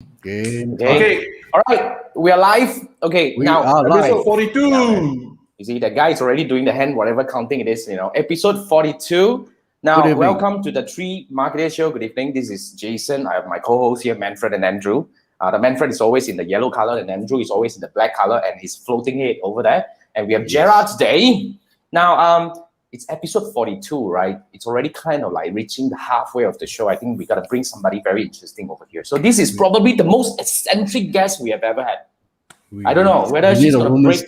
Okay. All right. We are live. Okay. We now, are episode live. 42. You see, the guy is already doing the hand, whatever counting it is, episode 42. Now, welcome to the Three Marketeers Show. Good evening. This is Jason. I have my co-hosts here, Manfred and Andrew. The Manfred is always in the yellow color and Andrew is always in the black color and he's floating it over there. And we have Gerra today. Now, it's episode 42, right? It's already kind of like reaching the halfway of the show. I think we got to bring somebody very interesting over here. So this is probably the most eccentric guest we have ever had. I don't know whether she's going to break.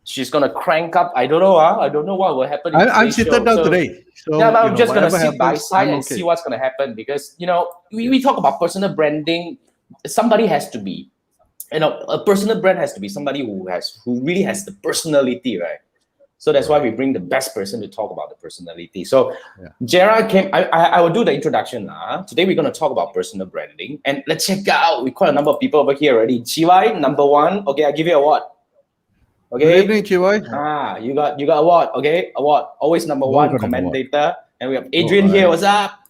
She's going to crank up. I don't know. I don't know what will happen. I'm sitting down today. So, yeah, I'm just going to sit by side and see what's going to happen because, we talk about personal branding. Somebody has to be, a personal brand has to be somebody who really has the personality, right? So that's why we bring the best person to talk about the personality. So Gerra came, I will do the introduction now. Today we're going to talk about personal branding. And let's check out, we quite a number of people over here already. Chiwai, number one. Okay, I give you a award. Okay. Good evening, Chiwai. You got award. Okay, award. Always number one commentator. And we have Adrian here. What's up?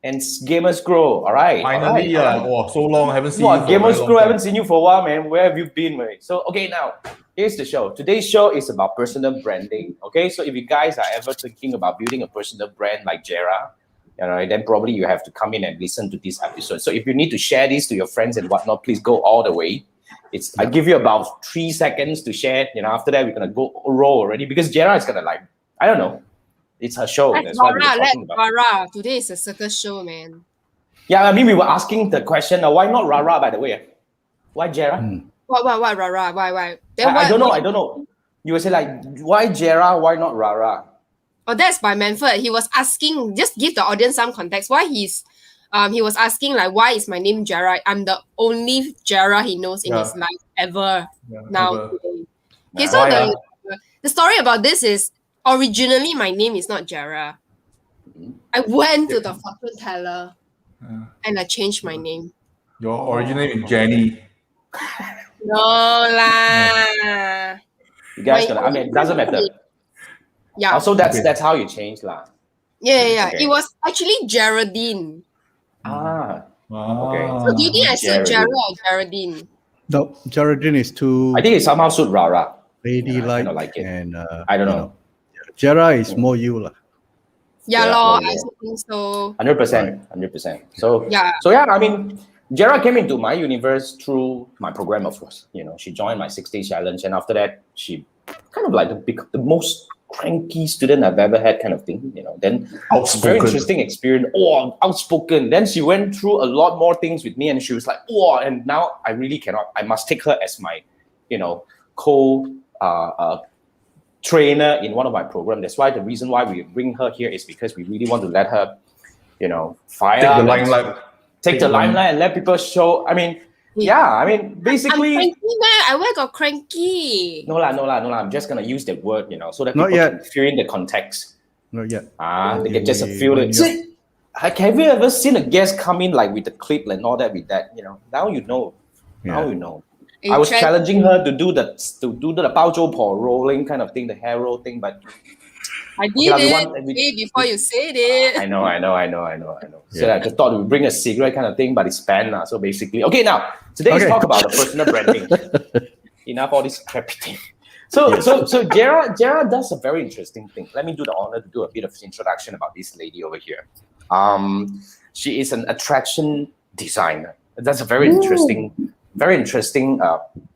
And Gamers Grow. All right. Finally, so long. I haven't seen you. Gamers Grow, I haven't seen you for a while, man. Where have you been, man? So, okay, now. Here's the show. Today's show is about personal branding. Okay, so if you guys are ever thinking about building a personal brand like Gerra, then probably you have to come in and listen to this episode. So if you need to share this to your friends and whatnot, please go all the way. I give you about 3 seconds to share. After that we're gonna go roll already because Gerra is gonna I don't know. It's her show. That's why we're talking about. Today is a circus show, man. Yeah, I mean we were asking the question. Why not Rara? By the way, why Gerra? Why Rara? Why? I don't know. You would say why Gerra? Why not Rara? Oh, that's by Manfred. He was asking, just give the audience some context. Why he was asking why is my name Gerra? I'm the only Gerra he knows in his life ever now. Okay, so the story about this is originally my name is not Gerra. I went to the fortune teller and I changed my name. Your original name is Jenny. No lah. You guys it doesn't matter. Yeah. Also, that's how you change lah. Yeah. Okay. It was actually Geraldine. Okay. So do you think I said Gerra or Geraldine? No, Geraldine is too. I think it somehow suit Rara. Ladylike. I like it. And I don't know. Gerra is more you lah. Yeah, I think so. 100%. So yeah, I mean. Gerra came into my universe through my program, of course. She joined my 6-day challenge, and after that, she kind of the most cranky student I've ever had, kind of thing. Then outspoken. Very interesting experience. Outspoken. Then she went through a lot more things with me, and she was like, and now I really cannot. I must take her as my, trainer in one of my programs. That's why the reason why we bring her here is because we really want to let her, fire. Take the limelight. Take the limelight and let people show. I mean, basically. I'm cranky, man. I where got cranky? No lah. I'm just gonna use that word, so that Not people yet. can feel in the context. Not yet. They can just feel it. Have you ever seen a guest come in with the clip and all that with that? Now you know. Yeah. Now you know. I was challenging her to do the bao zhou po rolling kind of thing, the hair roll thing, but. I did it before you said it. I know. So I just thought we would bring a cigarette kind of thing, but it's banned now. So basically, okay, now today's talk about the personal branding. Enough all this crappy thing. So Gerra does a very interesting thing. Let me do the honor to do a bit of introduction about this lady over here. She is an attraction designer. That's a very interesting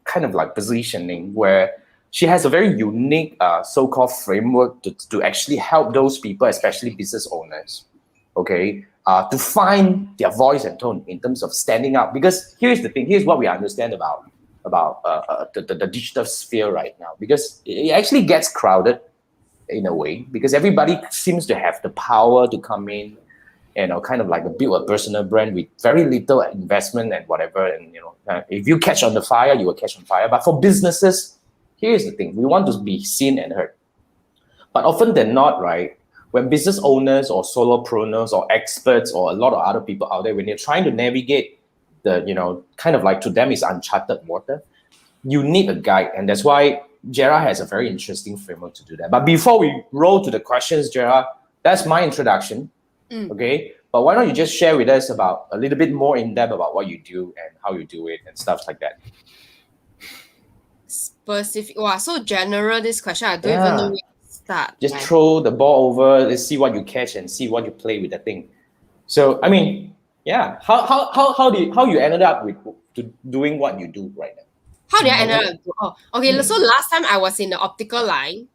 kind of positioning where. She has a very unique so-called framework to actually help those people, especially business owners, to find their voice and tone in terms of standing out. Because here's the thing, here's what we understand about the digital sphere right now. Because it actually gets crowded in a way, because everybody seems to have the power to come in, build a personal brand with very little investment and whatever. And if you catch on the fire, you will catch on fire. But for businesses, here's the thing, we want to be seen and heard. But often than not, right, when business owners or solopreneurs or experts or a lot of other people out there, when they're trying to navigate the, to them is uncharted water, you need a guide. And that's why Gerra has a very interesting framework to do that. But before we roll to the questions, Gerra, that's my introduction. Okay. But why don't you just share with us about a little bit more in depth about what you do and how you do it and stuff like that? Specific. Wow, so general this question. I don't even know where to start. Just throw the ball over. Let's see what you catch and see what you play with the thing. So I mean, yeah. How you ended up with doing what you do right now? How did I end up? Oh, okay. So last time I was in the optical line.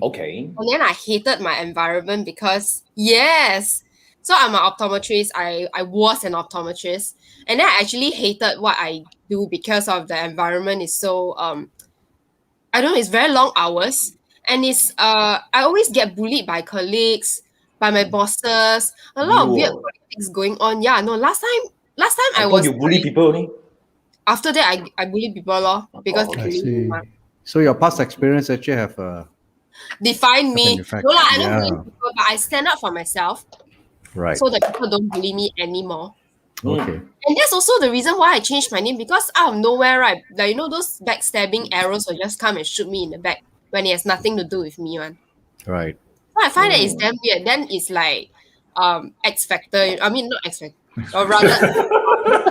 Okay. And then I hated my environment because yes. So I'm an optometrist. I was an optometrist. And then I actually hated what I do because of the environment is so I don't know, it's very long hours. And it's I always get bullied by colleagues, by my bosses, a lot of weird politics going on. Yeah, no, last time I thought was you bully people only. after that I bully people because they I bully see. me. So your past experience actually have Define me. an effect. No lah, I don't Yeah. bully people, but I stand up for myself right. so that people don't bully me anymore. Okay. And that's also the reason why I changed my name because out of nowhere, right? Like those backstabbing arrows will just come and shoot me in the back when it has nothing to do with me, man. Right. So I find that it's damn weird. Then it's like X Factor. I mean not X Factor, or rather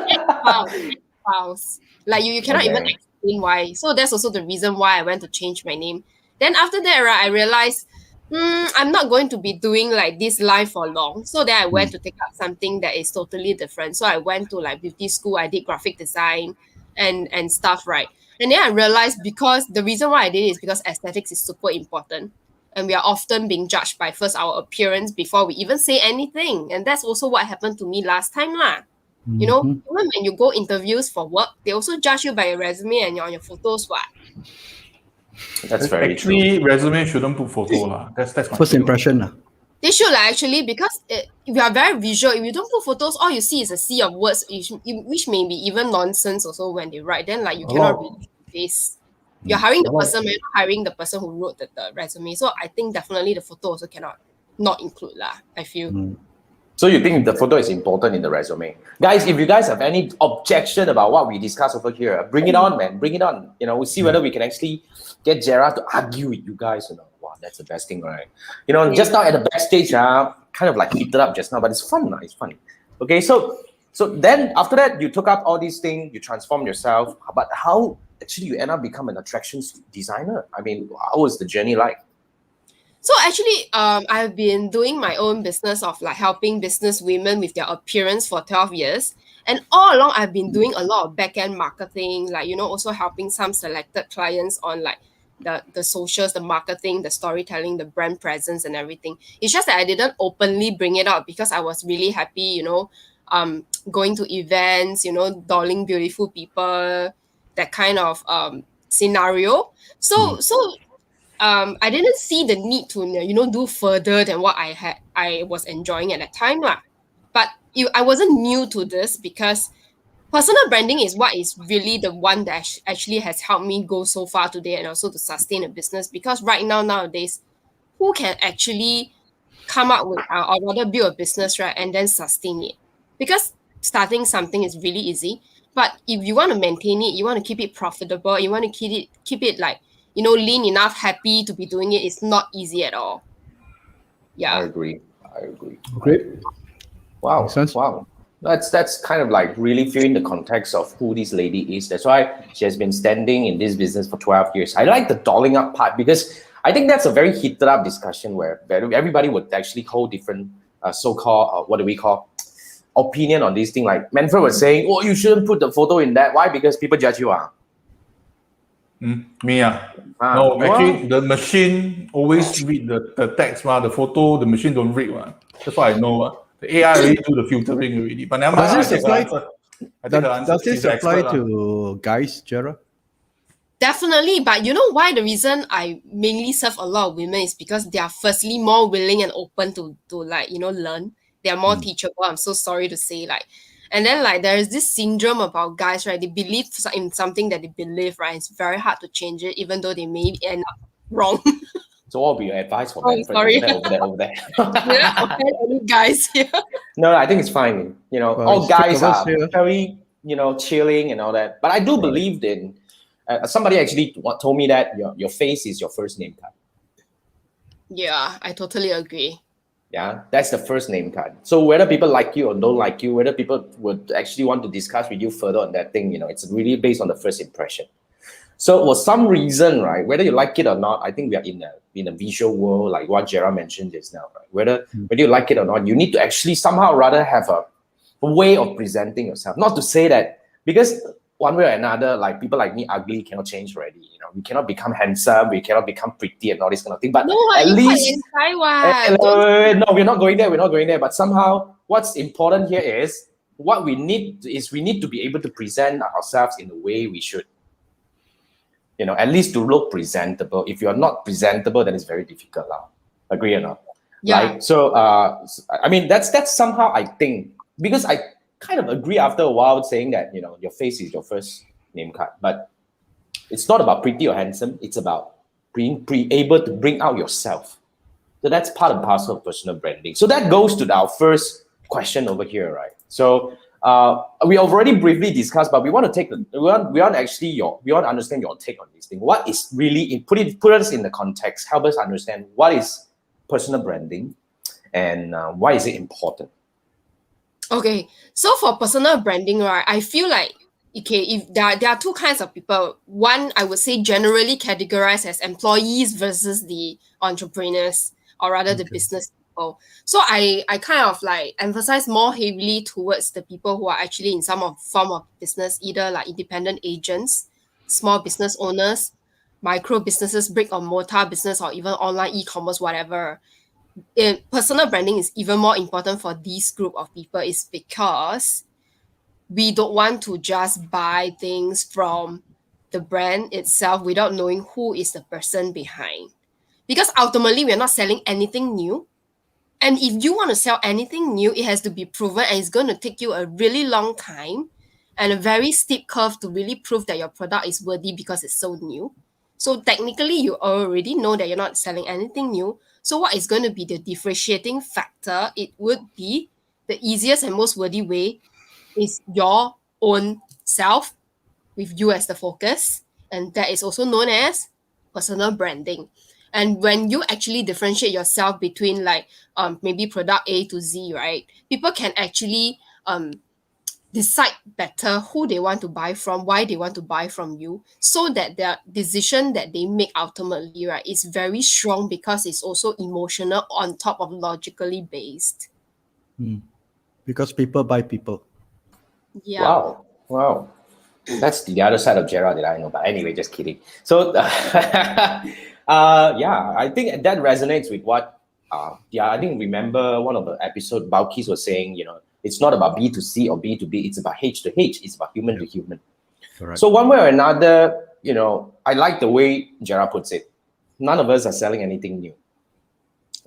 X-Files. Like you cannot even explain why. So that's also the reason why I went to change my name. Then after that, right, I realized I'm not going to be doing like this life for long. So then I went to take up something that is totally different. So I went to like beauty school. I did graphic design and stuff, right? And then I realized because the reason why I did it is because aesthetics is super important. And we are often being judged by first our appearance before we even say anything. And that's also what happened to me last time lah. You know, even when you go interviews for work, they also judge you by your resume and on your photos. What? That's very Actually, resume shouldn't put photo lah. That's my First view. impression. They should actually because if you are very visual, if you don't put photos, all you see is a sea of words, which may be even nonsense also when they write. Then like you cannot read this. You're hiring the person, but you're not hiring the person who wrote the resume. So I think definitely the photo also cannot not include lah. I feel. So you think the photo is important in the resume? Guys, if you guys have any objection about what we discussed over here, bring it on, man. Bring it on. You know, we'll see whether we can actually get Gerra to argue with you guys. You know, wow, that's the best thing, right? You know, just now at the backstage, kind of like heated up just now, but it's fun. It's fun. Okay, so then after that, you took up all these things, you transformed yourself. But how actually you end up become an attractions designer? I mean, how was the journey like? So actually, I've been doing my own business of like helping business women with their appearance for 12 years. And all along, I've been doing a lot of back-end marketing, like, you know, also helping some selected clients on like the socials, the marketing, the storytelling, the brand presence and everything. It's just that I didn't openly bring it out because I was really happy, you know, going to events, you know, dolling beautiful people, that kind of scenario. So I didn't see the need to, you know, do further than what I was enjoying at that time lah. But I wasn't new to this because personal branding is what is really the one that actually has helped me go so far today and also to sustain a business. Because right now, nowadays, who can actually come up with or rather build a business, right, and then sustain it? Because starting something is really easy. But if you want to maintain it, you want to keep it profitable, you want to keep it like, you know, lean enough, happy to be doing it, it's not easy at all. Yeah. I agree. Great. Wow. Makes sense. Wow. That's kind of like really feeling the context of who this lady is. That's why she has been standing in this business for 12 years. I like the dolling up part because I think that's a very heated up discussion where everybody would actually hold different so-called, what do we call, opinion on this thing. Like Manfred was saying, oh, you shouldn't put the photo in that. Why? Because people judge you. Me no, actually the machine always read the text the photo the machine don't read That's why I know the AI already do the filtering already. But never mind, Does this apply? Does this She's the apply expert, to guys, Gerra? Definitely, but you know why the reason I mainly serve a lot of women is because they are firstly more willing and open to like, you know, learn. They are more teachable. I'm so sorry to say, like, and then like there is this syndrome about guys, right? They believe in something that they believe, right? It's very hard to change it, even though they may end up wrong. So what would be your advice for Manfred? Sorry. Over there. Yeah, offend any guys here. No, I think it's fine. You know, Well, all guys are here. very, you know, chilling and all that. But I do believe in. Somebody actually told me that your face is your first name tag. Yeah, I totally agree. Yeah, that's the first name card. So whether people like you or don't like you, whether people would actually want to discuss with you further on that thing, it's really based on the first impression. So for some reason, right, whether you like it or not, I think we are in a visual world, like what Gerra mentioned just now, right? Whether you like it or not, you need to actually somehow rather have a way of presenting yourself. Not to say that, because one way or another, like people like me, ugly cannot change already. We cannot become handsome, we cannot become pretty and all this kind of thing. But No, at you quite least inside what? no, we're not going there. We're not going there. But somehow, what's important here is what we need to be able to present ourselves in the way we should. At least to look presentable. If you're not presentable, then it's very difficult now. Agree or not? Yeah. Like, so, I mean, that's somehow I think, because I kind of agree after a while saying that, your face is your first name card. But it's not about pretty or handsome. It's about being able to bring out yourself. So that's part and parcel of personal branding. So that goes to our first question over here, right? So we already briefly discussed, but we want to understand your take on this thing. What is really put us in the context, help us understand what is personal branding and why is it important? Okay, so for personal branding, right, I feel like if there are two kinds of people. One, I would say generally categorized as employees versus the entrepreneurs, or rather the business people. So I kind of like emphasize more heavily towards the people who are actually in some form of business, either like independent agents, small business owners, micro businesses, brick or mortar business, or even online e-commerce, whatever. Personal branding is even more important for this group of people is because we don't want to just buy things from the brand itself without knowing who is the person behind. Because ultimately, we're not selling anything new. And if you want to sell anything new, it has to be proven, and it's going to take you a really long time and a very steep curve to really prove that your product is worthy because it's so new. So technically, you already know that you're not selling anything new. So what is going to be the differentiating factor? It would be the easiest and most worthy way is your own self with you as the focus. And that is also known as personal branding. And when you actually differentiate yourself between like maybe product A to Z, right? People can actually decide better who they want to buy from, why they want to buy from you, so that their decision that they make ultimately, right, is very strong because it's also emotional on top of logically based. Because people buy people. Yeah. Wow. That's the other side of Gerra that I know. But anyway, just kidding. So, yeah, I think that resonates with what, I think remember one of the episode, Balkis was saying, it's not about B to C or B to B. It's about H to H. It's about human to human. Correct. So one way or another, I like the way Gerra puts it. None of us are selling anything new.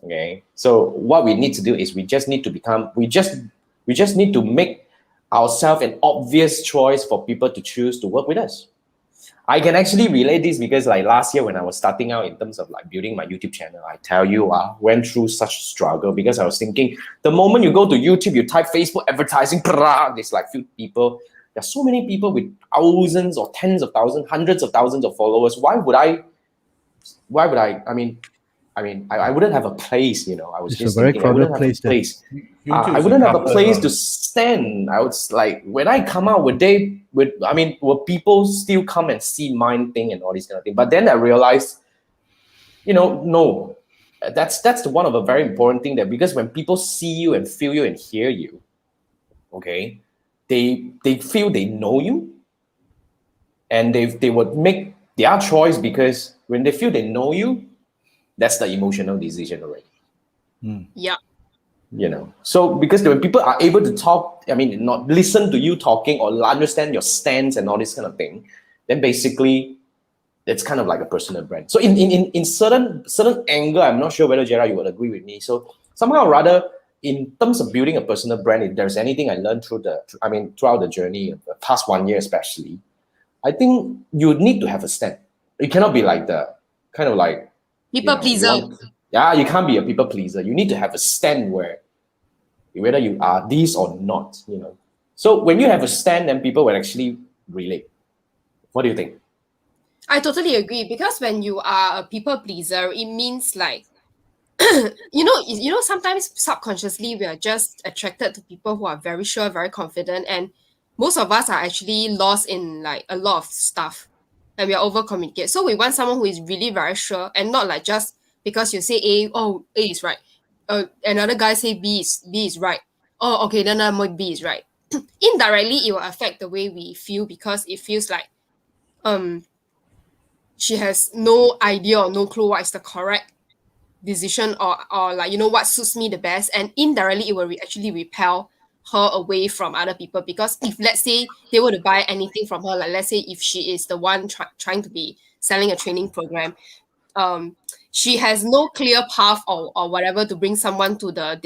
Okay. So what we need to do is we just need to make ourselves an obvious choice for people to choose to work with us. I can actually relate this because like last year when I was starting out in terms of like building my YouTube channel, I tell you, I went through such a struggle because I was thinking the moment you go to YouTube, you type Facebook advertising, there's like few people. There's so many people with thousands or tens of thousands, hundreds of thousands of followers. Why would I, I wouldn't have a place, I was It's just a very thinking, I wouldn't crowded have a place place. YouTube I is wouldn't have a clutter, place to stand. I was like, when I come out, will people still come and see mine thing and all this kind of thing? But then I realized, no, that's one of a very important thing, that because when people see you and feel you and hear you, okay, they feel they know you, and they would make their choice, because when they feel they know you, that's the emotional decision already. Yeah. So because when people are able to talk, not listen to you talking or understand your stance and all this kind of thing, then basically it's kind of like a personal brand. So in certain angle, I'm not sure whether Gerra you would agree with me. So somehow rather, in terms of building a personal brand, if there's anything I learned throughout the journey of the past 1 year especially, I think you need to have a stand. You cannot be like the kind of like People pleaser. You can't be a people pleaser. You need to have a stand whether you are this or not, So when you have a stand, then people will actually relate. What do you think? I totally agree, because when you are a people pleaser, it means like sometimes subconsciously we are just attracted to people who are very sure, very confident, and most of us are actually lost in like a lot of stuff, and we are over communicate. So we want someone who is really very sure, and not like just because you say A, oh, A is right. Another guy say B is right. Oh, okay, then B is right. Indirectly, it will affect the way we feel, because it feels like um she has no idea or no clue what is the correct decision, or like what suits me the best, and indirectly it will actually repel her away from other people. Because if let's say they were to buy anything from her, like let's say if she is the one trying to be selling a training program, um she has no clear path or whatever to bring someone to the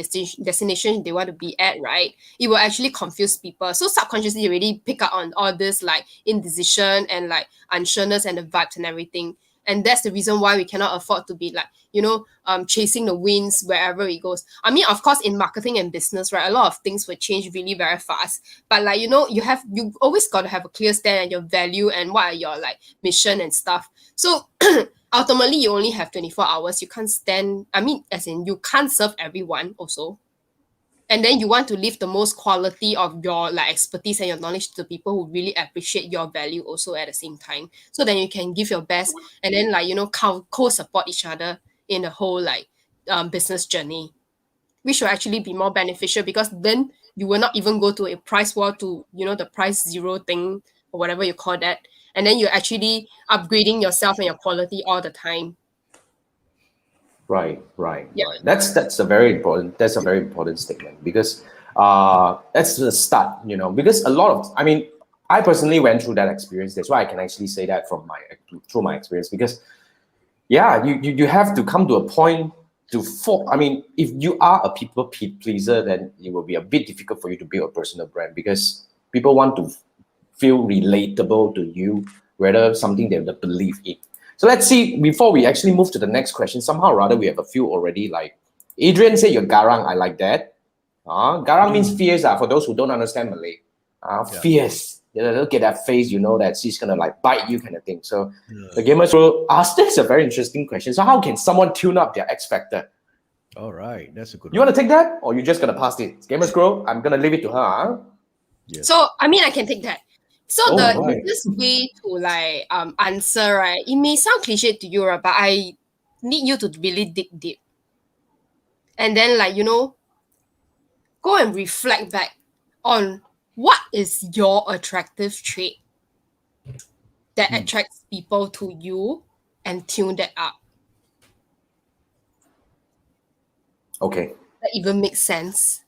destination they want to be at, right? It will actually confuse people. So subconsciously you already pick up on all this like indecision and like unsureness and the vibes and everything. And that's the reason why we cannot afford to be like chasing the winds wherever it goes. I mean, of course, in marketing and business, right, a lot of things will change really very fast. But like you always got to have a clear stand and your value and what are your like mission and stuff. So ultimately you only have 24 hours. You can't as in you can't serve everyone also. And then you want to leave the most quality of your like expertise and your knowledge to people who really appreciate your value also at the same time. So then you can give your best, and then like co-support each other in the whole like business journey, which will actually be more beneficial, because then you will not even go to a price war to the price zero thing or whatever you call that. And then you're actually upgrading yourself and your quality all the time. Right. Yeah. That's a very important statement, because that's the start, because a lot of, I personally went through that experience. That's why I can actually say that through my experience, because you have to come to a point if you are a people pleaser, then it will be a bit difficult for you to build a personal brand, because people want to feel relatable to you, whether something they believe in. So let's see, before we actually move to the next question, somehow or rather we have a few already. Like Adrian said, you're garang. I like that. Garang means fierce. For those who don't understand Malay, fierce. Look at that face, that she's gonna like bite you kind of thing. So the gamers will ask this a very interesting question. So how can someone tune up their X factor? All right, that's a good You want to take that, or you just gonna pass it? Gamers Grow, I'm gonna leave it to her. Huh? Yes. So I can take that. So right. this way to like answer, right? It may sound cliche to you, right? But I need you to really dig deep, and then like go and reflect back on what is your attractive trait that attracts people to you, and tune that up. Okay. That even makes sense.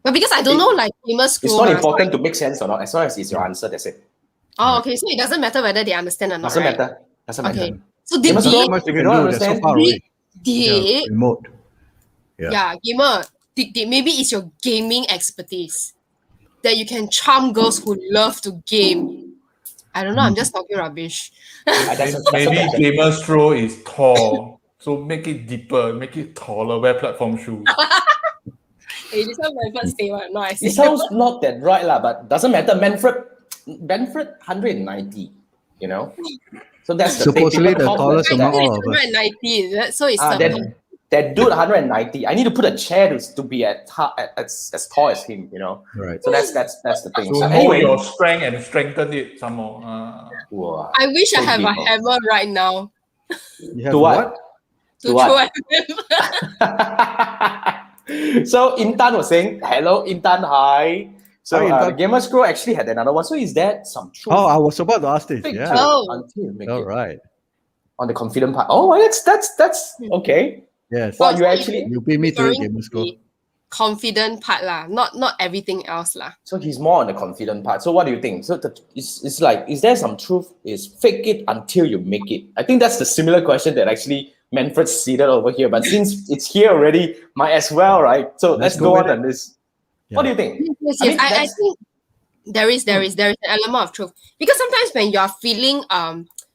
But because I don't know, like famous It's school, not important to make sense or not, as long as it's your answer. That's it. Oh, okay. So it doesn't matter whether they understand or not, Doesn't right? matter. Doesn't Okay. matter. So dig Gamers deep. Grow, much if you you can don't do, they're so understand, far away. Deep. Remote. Yeah, gamer. Dig deep. Maybe it's your gaming expertise that you can charm girls who love to game. I don't know. I'm just talking rubbish. Maybe Gamer's throw is tall, so make it deeper, make it taller. Wear platform shoes. Hey, this one my first statement. No, I say. it sounds not that right, but doesn't matter. Benford 190, So that's the Supposedly thing. the People talk tallest like among that. all of us. 190, is it? So it's That dude 190. I need to put a chair to be as tall as him, Right. So that's the thing. So So know anyway, your strength and strengthen it some more. wow, I wish so I have deep, a hammer right now You have to what? to To throw what? at them. So Intan was saying, hello Intan, hi. So Hi, Intan. the Gamer Scroll actually had another one. So is that some truth? Oh, I was about to ask this. Fake Yeah. till Oh. until you make All it. right. On the confident part. Oh, that's okay. Yes. Well, you actually You beat me to it, referring Gamer to Score. the confident part lah, not everything else lah. so he's more on the confident part. So what do you think? So it's like, is there some truth? Is fake it until you make it? I think that's the similar question that actually Manfred seeded over here. But since it's here already, might as well, right? So let's go on this. Yeah. What do you think? Yes, I mean, I think there is an element of truth, because sometimes when you are feeling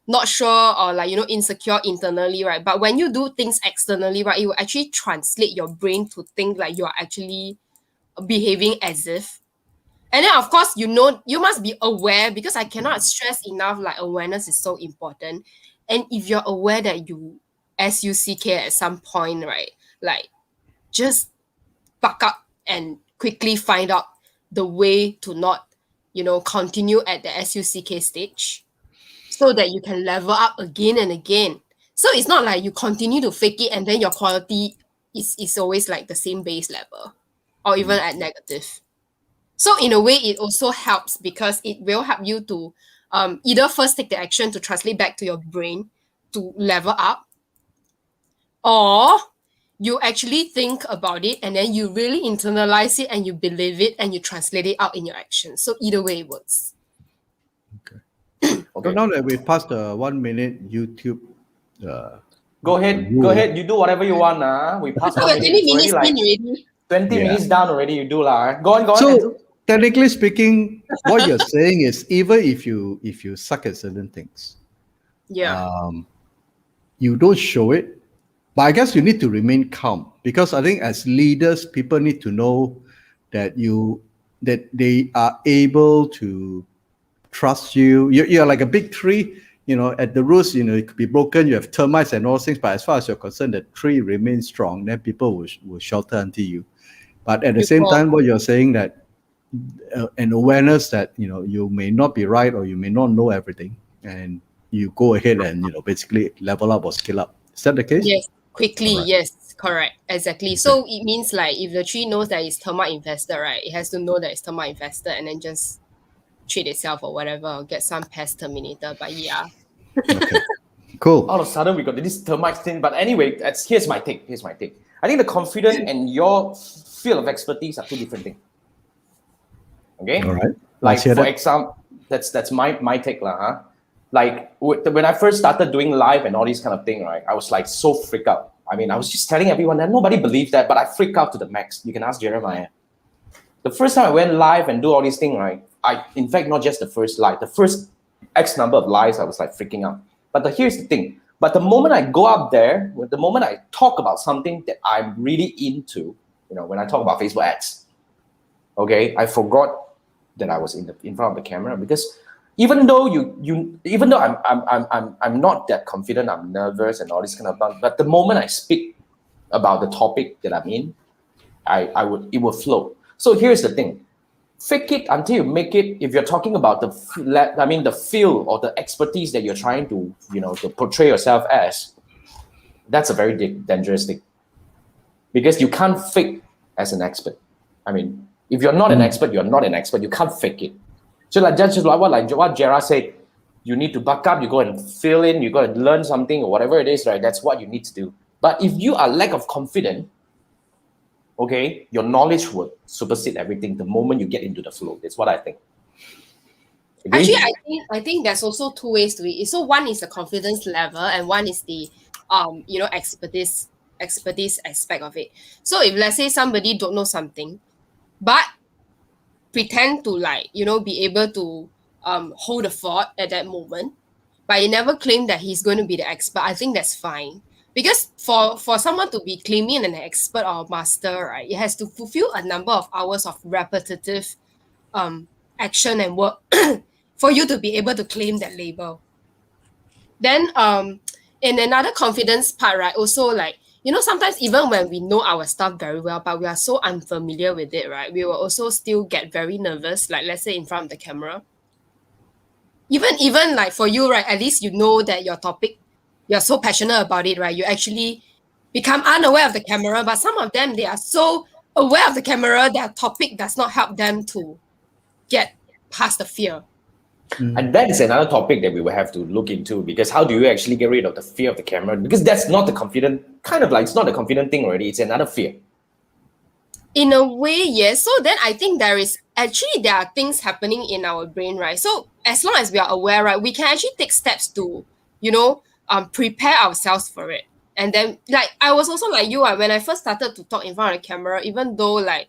not sure or like insecure internally, right? But when you do things externally, right, it will actually translate your brain to think like you are actually behaving as if. And then of course you must be aware, because I cannot stress enough like awareness is so important. And if you're aware that you SUCK at some point, right? Like, just buck up and quickly find out the way to not, continue at the SUCK stage so that you can level up again and again. So it's not like you continue to fake it and then your quality is always like the same base level or even at negative. So in a way, it also helps because it will help you to either first take the action to translate back to your brain to level up, or you actually think about it and then you really internalize it and you believe it and you translate it out in your actions. So either way it works. Okay. So now that we passed the 1 minute YouTube. Go ahead. You do whatever you want. We passed 1 minute. 20 minutes Already, already. 20 minutes down already. You do lah. Go on. So technically speaking, what you're saying is even if you suck at certain things, you don't show it. But I guess you need to remain calm because I think as leaders, people need to know that they are able to trust you. You're like a big tree, at the roots, it could be broken. You have termites and all those things. But as far as you're concerned, the tree remains strong. Then people will shelter unto you. But at the same time, what you're saying that an awareness that you may not be right or you may not know everything, and you go ahead and basically level up or skill up. Is that the case? Yes. Quickly, Correct. yes, correct, exactly. So it means like if the tree knows that it's termite infested, right, it has to know that it's termite infested and then just treat itself or whatever, or get some pest terminator. But yeah. Okay. Cool. All of a sudden we got this termite thing. But anyway, here's my take. I think the confidence and your field of expertise are two different things. Okay. All right. Like for example, that's my take lah. Huh? Like when I first started doing live and all these kind of thing, right? I was like so freaked out. I mean, I was just telling everyone that nobody believed that, but I freaked out to the max. You can ask Jeremiah. The first time I went live and do all these things, right? In fact, not just the first live, the first X number of lives, I was like freaking out. But here's the thing. But the moment I go up there, the moment I talk about something that I'm really into, when I talk about Facebook ads, okay, I forgot that I was in front of the camera because even though I'm not that confident, I'm nervous and all this kind of stuff. But the moment I speak about the topic that I'm in, it will flow. So here's the thing: fake it until you make it. If you're talking about the field or the expertise that you're trying to to portray yourself as, that's a very dangerous thing because you can't fake as an expert. I mean, if you're not an expert, you're not an expert. You can't fake it. So that's just what Gerra said. You need to buck up. You go and fill in. You got to learn something or whatever it is, right? That's what you need to do. But if you are lack of confidence, okay, your knowledge will supersede everything the moment you get into the flow. That's what I think. Agree? Actually, I think there's also two ways to it. So one is the confidence level, and one is the expertise aspect of it. So if let's say somebody don't know something, but pretend to be able to hold the fort at that moment, but he never claimed that he's going to be the expert, I think that's fine. Because for someone to be claiming an expert or a master, right, it has to fulfill a number of hours of repetitive action and work for you to be able to claim that label. Then in another confidence part, right, also sometimes even when we know our stuff very well, but we are so unfamiliar with it, right, we will also still get very nervous, like let's say in front of the camera. Even like for you, right, at least you know that your topic, you're so passionate about it, right, you actually become unaware of the camera, but some of them, they are so aware of the camera, their topic does not help them to get past the fear. And that is another topic that we will have to look into, because how do you actually get rid of the fear of the camera? Because that's not the confident, it's not a confident thing already, it's another fear. In a way, yes. So then I think there are things happening in our brain, right? So as long as we are aware, right, we can actually take steps to, prepare ourselves for it. And then, like, I was also like you, when I first started to talk in front of the camera, even though, like,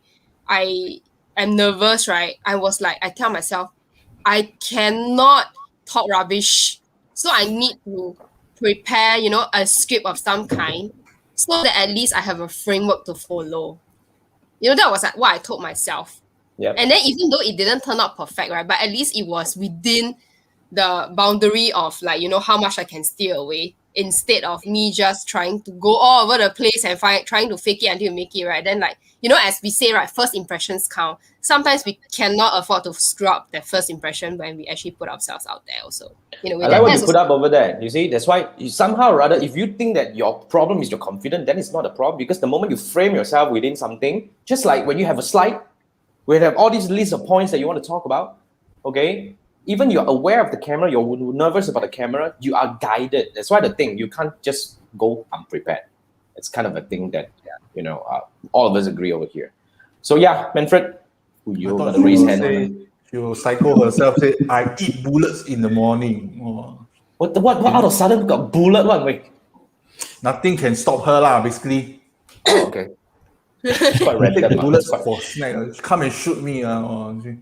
I am nervous, right, I was like, I tell myself, I cannot talk rubbish. So I need to prepare, a script of some kind so that at least I have a framework to follow. That was like what I told myself. Yep. And then even though it didn't turn out perfect, right, but at least it was within the boundary of, like, how much I can steer away instead of me just trying to go all over the place and trying to fake it until you make it, right? Then like, you know, as we say, right, first impressions count. Sometimes we cannot afford to screw up that first impression when we actually put ourselves out there also. You know, I like what you put up over there. You see, that's why you somehow rather, if you think that your problem is your confidence, then it's not a problem, because the moment you frame yourself within something, just like when you have a slide, where you have all these lists of points that you want to talk about, okay? Even you're aware of the camera, you're nervous about the camera, you are guided. That's why the thing, you can't just go unprepared. It's kind of a thing that, you know, all of us agree over here. So yeah, Manfred, you got to raise hand. She will psycho herself, say, I eat bullets in the morning. Oh. What out of sudden got bullet one way? Nothing can stop her lah, basically. Oh, okay. It's quite Take random. bullets for snack. Come and shoot me. Okay.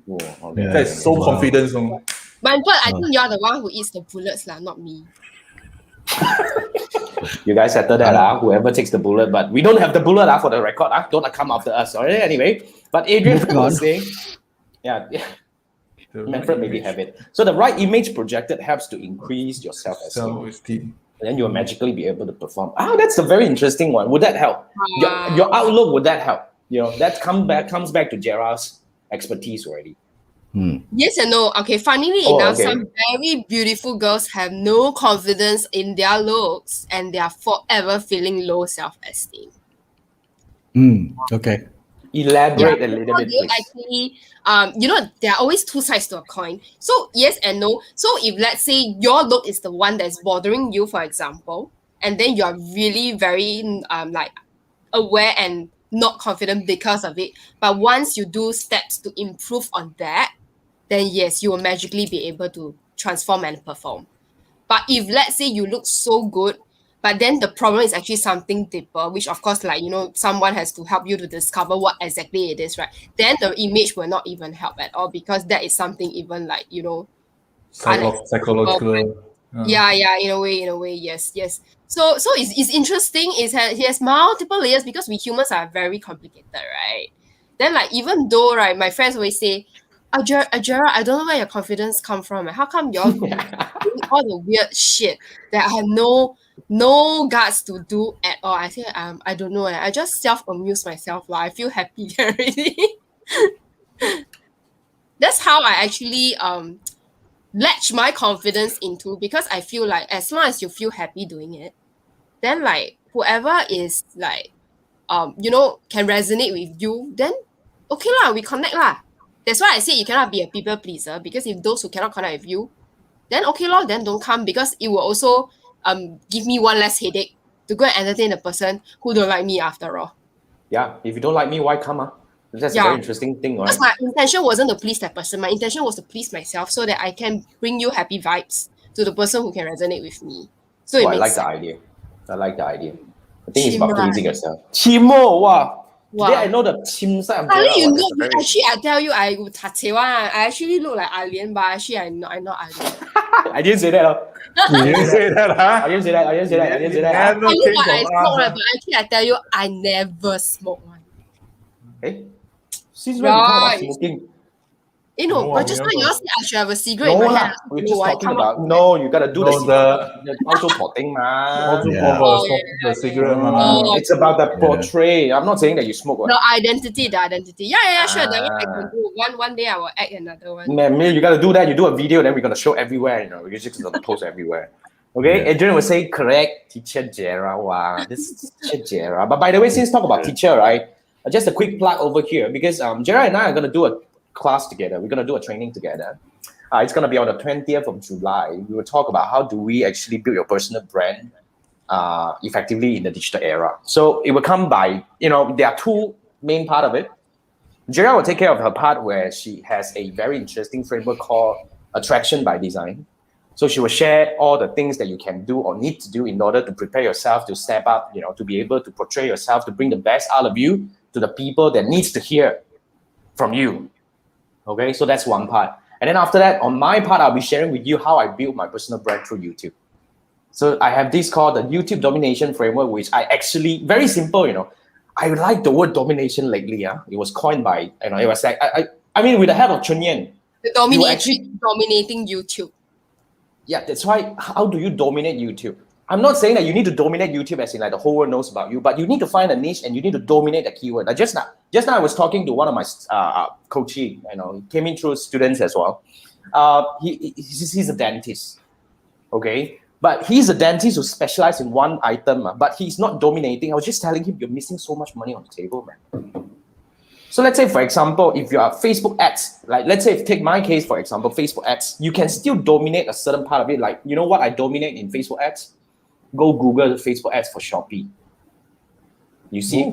That's so confident. No? Manfred, I think you're the one who eats the bullets, not me. You guys settle that, whoever takes the bullet, but we don't have the bullet for the record. Don't come after us. Alright, anyway. But Adrian was saying, yeah. Manfred maybe have it. So the right image projected helps to increase your self-esteem. And then you'll magically be able to perform. That's a very interesting one. Would that help? Your outlook, would that help? You know, that comes back to Gerra's expertise already. Yes and no. Okay, funnily enough, some very beautiful girls have no confidence in their looks and they are forever feeling low self-esteem. Okay. Elaborate a little bit, please. Actually, you know, there are always two sides to a coin. So yes and no. So if let's say your look is the one that's bothering you, for example, and then you're really very like aware and not confident because of it, but once you do steps to improve on that, then yes, you will magically be able to transform and perform. But if let's say you look so good, but then the problem is actually something deeper, which of course, like, you know, someone has to help you to discover what exactly it is, right? Then the image will not even help at all, because that is something even like, you know, psychological. Yeah, in a way, yes. So it's interesting. He has multiple layers because we humans are very complicated, right? Then like, even though, right, my friends always say, Gerra, I don't know where your confidence come from. How come you're doing all the weird shit that I have no guts to do at all? I think I don't know. I just self-amuse myself. I feel happy already. That's how I actually latch my confidence into, because I feel like as long as you feel happy doing it, then like whoever is like you know, can resonate with you, then okay lah, we connect lah. That's why I say you cannot be a people pleaser, because if those who cannot connect with you, then okay lor, then don't come, because it will also give me one less headache to go and entertain the person who don't like me after all. Yeah, if you don't like me, why come? That's a very interesting thing, right? Because my intention wasn't to please that person. My intention was to please myself, so that I can bring you happy vibes to the person who can resonate with me. So I like the idea. I think it's about pleasing yourself. Chimo, wow. Today I know the chim side of Gerra. You know, actually, I tell you, I would I actually look like alien, but actually, I'm not alien. I didn't say that. You didn't say that, huh? I didn't say that. I look like I smoke, but actually, I tell you, I never smoke one. Hey, since when we talk about smoking? You know, but just now you asked me I should have a cigarette in No, my hand. we're just talking about, you gotta do the also potting, man. The cigarette, It's about the portray. I'm not saying that you smoke. The identity. Yeah, sure. That one I can do. One day I will act another one. Man, you gotta do that. You do a video, then we're gonna show everywhere. You know, we're just gonna post everywhere. Okay, Adrian will say, correct, teacher Gerra. Wow, this is teacher Gerra. But by the way, since talk about teacher, right? Just a quick plug over here, because Gerra and I are gonna do a class together. We're going to do a training together. It's going to be on the 20th of July. We will talk about how do we actually build your personal brand effectively in the digital era. So it will come by, there are two main part of it. Gerra will take care of her part where she has a very interesting framework called Attraction by Design. So she will share all the things that you can do or need to do in order to prepare yourself to step up, to be able to portray yourself, to bring the best out of you to the people that needs to hear from you. Okay, so that's one part. And then after that, on my part, I'll be sharing with you how I build my personal brand through YouTube. So I have this called the YouTube Domination Framework, which I actually, very simple, I like the word domination lately. It was coined by, it was like, I mean, with the help of Chun Yen. Dominating YouTube. Yeah, that's why, how do you dominate YouTube? I'm not saying that you need to dominate YouTube as in like the whole world knows about you, but you need to find a niche and you need to dominate the keyword. Like just now I was talking to one of my coachee, he came in through students as well. He's a dentist, okay? But he's a dentist who specializes in one item, but he's not dominating. I was just telling him, you're missing so much money on the table, man. So let's say, for example, if you are Facebook ads, like let's say, take my case, for example, Facebook ads, you can still dominate a certain part of it. Like, you know what I dominate in Facebook ads? Go Google Facebook ads for Shopee. You see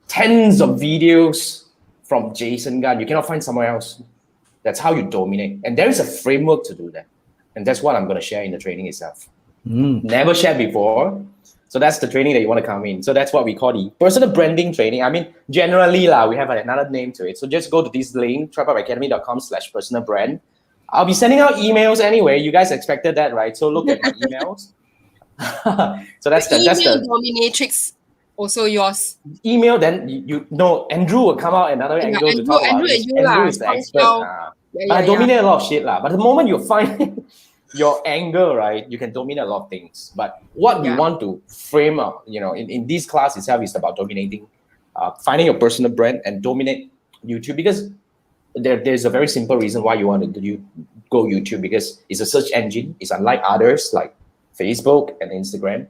tens of videos from Jason Gunn. You cannot find somewhere else. That's how you dominate. And there is a framework to do that. And that's what I'm going to share in the training itself. Never shared before. So that's the training that you want to come in. So that's what we call the personal branding training. I mean, generally, we have another name to it. So just go to this link, tripupacademy.com/personalbrand. I'll be sending out emails anyway. You guys expected that, right? So look at my emails. So that's the dominatrix also yours. Email, then you know Andrew will come out another angle to talk about this. Andrew is the expert. I dominate a lot of shit. But the moment you find your angle, right, you can dominate a lot of things. But what we want to frame up, in this class itself is about dominating, finding your personal brand and dominate YouTube, because there's a very simple reason why you want to go YouTube, because it's a search engine. It's unlike others like Facebook and Instagram.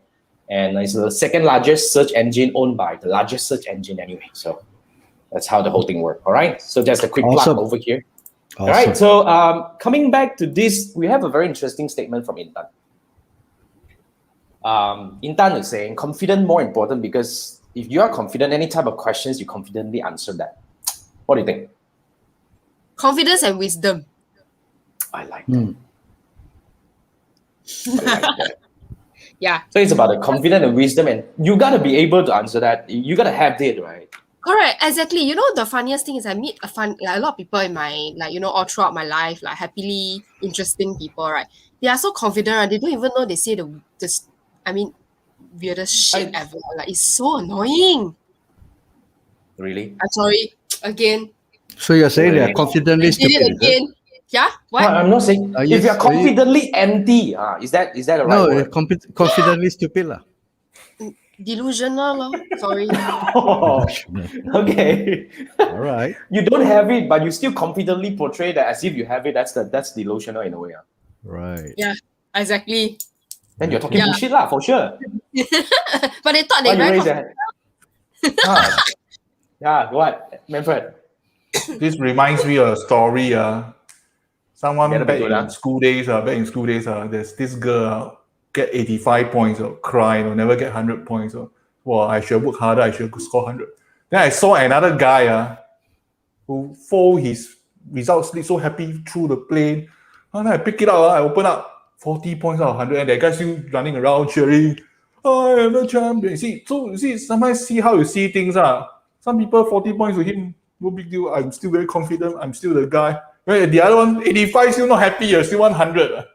And it's the second largest search engine owned by the largest search engine anyway. So that's how the whole thing works. All right. So just a quick plug over here. Awesome. All right. So coming back to this, we have a very interesting statement from Intan. Intan is saying confident more important, because if you are confident, any type of questions, you confidently answer that. What do you think? Confidence and wisdom. I like that. I like that. Yeah. So it's about the confidence and wisdom, and you gotta be able to answer that. You gotta have it, right? Correct, exactly. The funniest thing is I meet a lot of people in my all throughout my life, happily interesting people, right? They are so confident, right? They don't even know they say weirdest shit ever. It's so annoying. Really? I'm sorry. Again. So you're saying they are confidently stupid? Again. Yeah? What? No, I'm not saying. If you're confidently empty, is that a right word? No, confidently stupid lah. Delusional, sorry. Okay. All right. You don't have it, but you still confidently portray that as if you have it. That's delusional in a way. Right. Yeah, exactly. Then you're talking bullshit lah, for sure. But they thought they raised that. Yeah, what? Manfred? This reminds me of a story. Someone back in school days, there's this girl get 85 points, cry, never get 100 points. Well, I should work harder, I should score 100. Then I saw another guy who fold his results slip so happy through the plane. And I pick it up, I open up 40 points out of 100, and that guy's still running around cheering, oh, I am a champion. Sometimes see how you see things. Some people 40 points to him, no big deal. I'm still very confident, I'm still the guy. Right, the other one, 85, still not happy, you're still 100.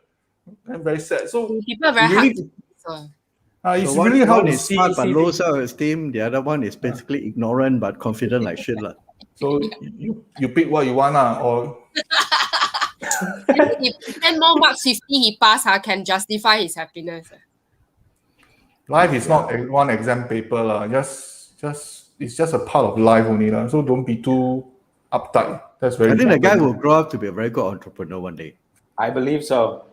I'm very sad. So people are very hard. It's really how one is smart but low self-esteem. The other one is basically ignorant but confident like shit lah. So you pick what you want or. If 10 more marks 50 he pass, can justify his happiness. Life is not one exam paper lah. It's just a part of life only lah. So don't be too uptight. That's very. I think the guy will grow up to be a very good entrepreneur one day. I believe so.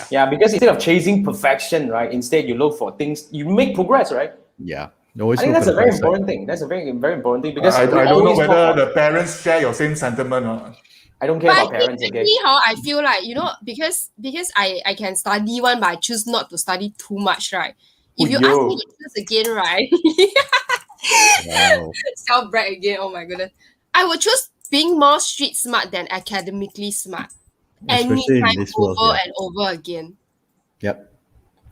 Yeah, because instead of chasing perfection, right? Instead, you look for things, you make progress, right? Yeah. I think that's a very important thing. That's a very, very important thing, because I don't know whether the parents share your same sentiment or. I don't care about parents again. How I feel like, because I can study one, but I choose not to study too much, right? If you ask me to choose again, right? Wow. Self-brag again. Oh my goodness. I would choose being more street smart than academically smart. Anytime over and over again. Yep.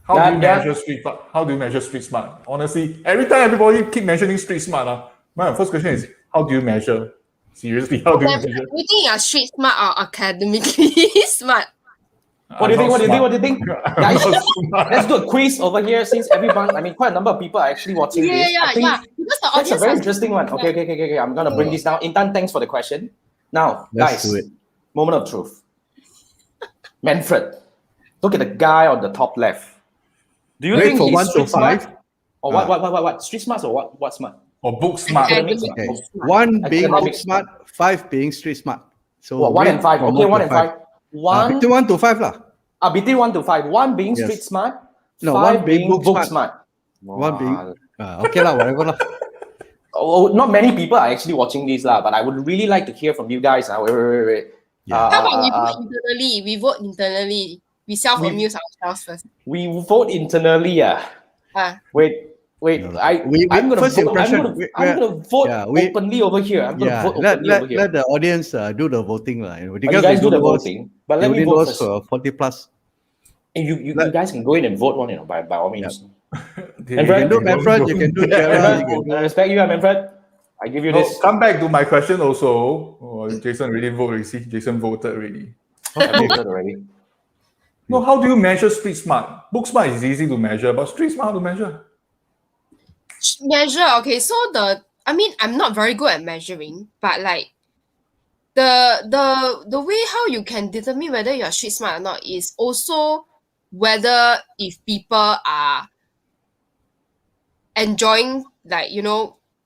How do you measure street smart? Honestly, every time everybody keep mentioning street smart, my first question is, how do you measure? Seriously, how do you measure? Do you think you're street smart or academically smart? What do you think? Guys, let's do a quiz over here, since everyone, quite a number of people are actually watching this. Yeah. That's a very interesting one. Okay. I'm going to bring this down. Intan, thanks for the question. Now, guys, moment of truth. Manfred, look at the guy on the top left. Do you Rate think from he's 1 to street 5? smart? Or what? Street smart or what smart? Or book smart. Academic smart. Okay. Oh, 1 being academic book smart, 5 being street smart. So Well, 1 rate and 5. from Okay, 1 to and 5. Between 1 to 5 lah. Between 1 to 5. 1 being Yes. street smart, No, 5 1 being being book smart. One being Wow. okay lah, whatever lah. Oh, not many people are actually watching this lah, but I would really like to hear from you guys. Wait. Yeah. How about we vote internally? We vote internally. We self-amuse ourselves first. We vote internally. Wait. I'm gonna first vote. impression, I'm gonna vote yeah, openly over here. I'm gonna vote openly over here. let the audience do the voting lah. You guys do the voting, but let me vote first. 40 plus. And you guys can go in and vote one, by all means. You can do Manfred, you can do Gerra, you can do. I respect you, Manfred. I give you this. Come back to my question also. Oh, Jason already voted. See, Jason voted already. I voted already. No, how do you measure street smart? Book smart is easy to measure, but street smart, how to measure? Okay, so I'm not very good at measuring, but like the way how you can determine whether you're street smart or not is also whether if people are enjoying, like,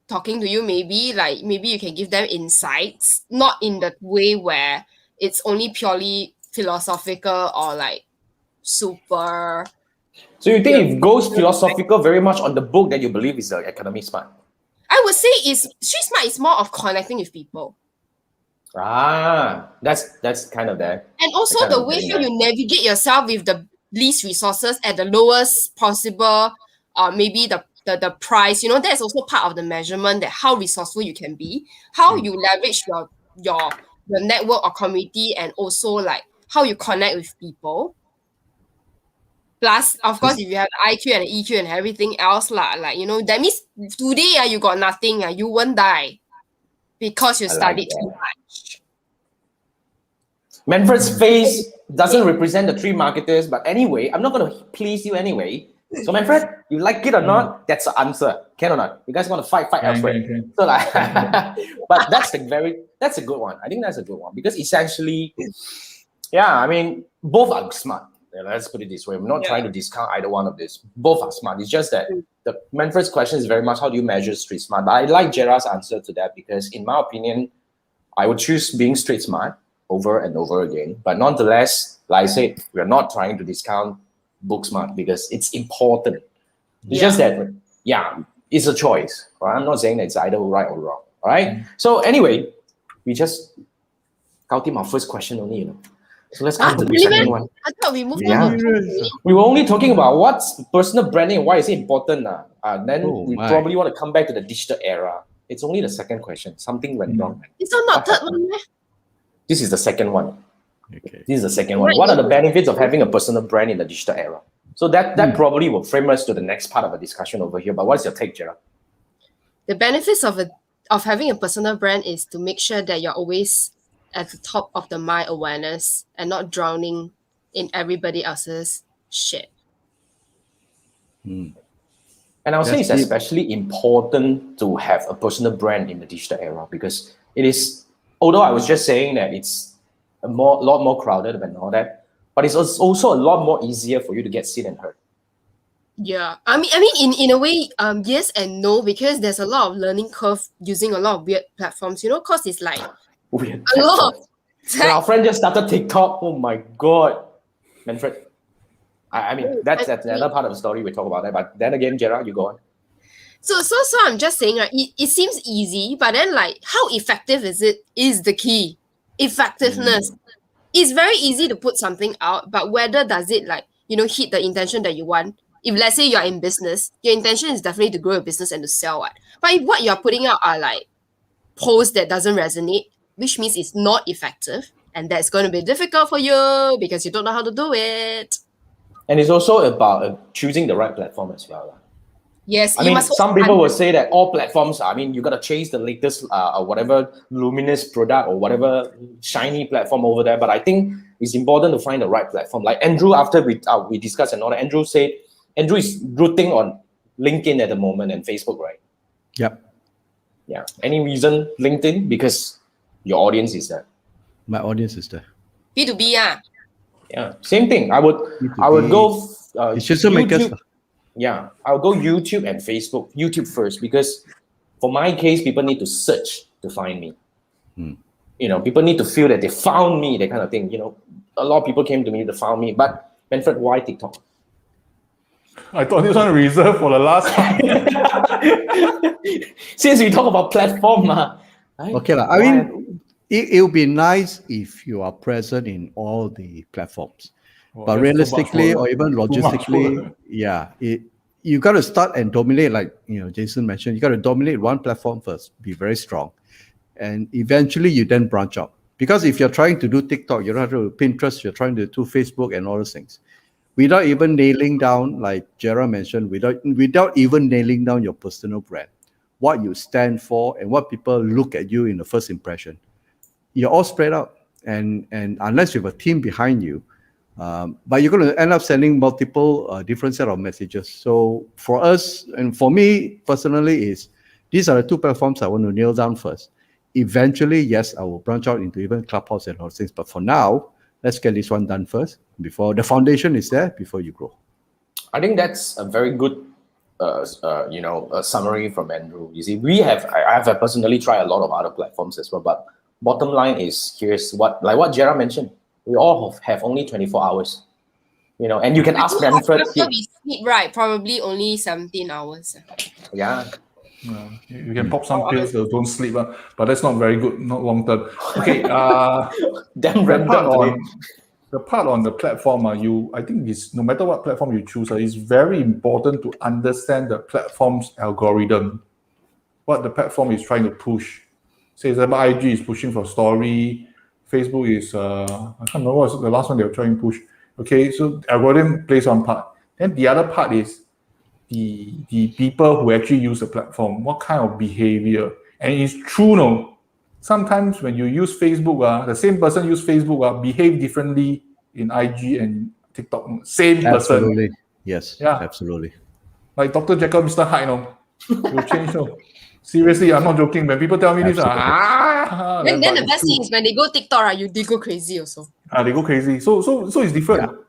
talking to you. Maybe you can give them insights, not in the way where it's only purely philosophical or like super. So you think it goes philosophical very much on the book that you believe is the academic smart? I would say street smart is more of connecting with people. That's kind of there. And also the way how you navigate yourself with the least resources at the lowest possible, maybe the price. That's also part of the measurement, that how resourceful you can be, how you leverage your network or community, and also like how you connect with people. Plus, of course, if you have IQ and EQ and everything else, that means today you got nothing, you won't die because you studied too much. Manfred's face doesn't represent the 3 marketers, but anyway, I'm not going to please you anyway. So Manfred, you like it or not, that's the answer. Can or not? You guys want to fight elsewhere. Okay. So but that's a good one. I think that's a good one, because essentially, both are smart. Let's put it this way. I'm not trying to discount either one of this. Both are smart. It's just that the Manfred's question is very much how do you measure street smart. But I like Gerra's answer to that, because in my opinion, I would choose being street smart over and over again. But nonetheless, like I said, we're not trying to discount book smart, because it's important. It's just that, it's a choice. Right? I'm not saying that it's either right or wrong. All right. So anyway, we just got him our first question only. So let's come to the second one. I thought we moved on. We were only talking about what's personal branding and why is it important. Then we probably want to come back to the digital era. It's only the second question. Something went wrong. It's not third one. This is the second one. Okay. This is the second one. What are the benefits of having a personal brand in the digital era? So that probably will frame us to the next part of the discussion over here. But what's your take, Gerra? The benefits of having a personal brand is to make sure that you're always at the top of the mind awareness and not drowning in everybody else's shit. And I'll say it's especially important to have a personal brand in the digital era, because it is, although I was just saying that it's a lot more crowded and all that, but it's also a lot more easier for you to get seen and heard. Yeah, I mean, in a way, yes and no, because there's a lot of learning curve using a lot of weird platforms. Because it's like weird a lot of when our friend just started TikTok. Oh my god, Manfred. I mean, that's another part of the story. We talk about that, but then again, Gerra, you go on. So I'm just saying, it seems easy, but then like how effective is it is the key. Effectiveness. It's very easy to put something out, but whether does it hit the intention that you want. If let's say you're in business, your intention is definitely to grow a business and to sell it. But if what you're putting out are like posts that doesn't resonate, which means it's not effective, and that's going to be difficult for you because you don't know how to do it. And it's also about choosing the right platform as well. Yes, I mean, some people will say that all platforms, you got to chase the latest or whatever luminous product or whatever shiny platform over there. But I think it's important to find the right platform. Like Andrew, after we discussed and all that, Andrew said, Andrew is rooting on LinkedIn at the moment and Facebook, right? Yep. Yeah. Any reason LinkedIn? Because your audience is there. My audience is there. B2B, Yeah. Same thing. I would go. Decision makers. Yeah, I'll go YouTube and Facebook. YouTube first, because for my case, people need to search to find me. People need to feel that they found me, that kind of thing. A lot of people came to me to find me. But Manfred, why TikTok? I thought this one reserved for the last time. Since we talk about platform, right? Okay, I mean, it would be nice if you are present in all the platforms. But realistically, or even logistically, you got to start and dominate, like Jason mentioned. You got to dominate one platform first, be very strong, and eventually you then branch out. Because if you're trying to do TikTok, you're not to do Pinterest, you're trying to do Facebook and all those things, without even nailing down, like Gerra mentioned, without even nailing down your personal brand, what you stand for, and what people look at you in the first impression, you're all spread out, and unless you have a team behind you. But you're going to end up sending multiple different set of messages. So for us, and for me personally, these are the two platforms I want to nail down first. Eventually, yes, I will branch out into even Clubhouse and all things. But for now, let's get this one done first. Before the foundation is there, before you grow. I think that's a very good, a summary from Andrew. You see, I have personally tried a lot of other platforms as well. But bottom line is, here's what Gerra mentioned. We all have only 24 hours, and you can ask Manfred. After we sleep, right? Probably only 17 hours. Yeah. You can pop some pills that don't sleep, but that's not very good, not long term. Okay. The part on the platform, I think it's, no matter what platform you choose, it's very important to understand the platform's algorithm, what the platform is trying to push. Say, example, IG is pushing for story. Facebook is, I can't remember what's the last one they were trying to push. Okay, so algorithm plays one part. Then the other part is the people who actually use the platform, what kind of behavior. And it's true, sometimes when you use Facebook, the same person use Facebook, behave differently in IG and TikTok. Same person. Absolutely. Yes, absolutely. Like Dr. Jekyll, Mr. Hyde, you change, Seriously, I'm not joking. When people tell me this, then the best thing is when they go TikTok, they go crazy also. They go crazy. So it's different.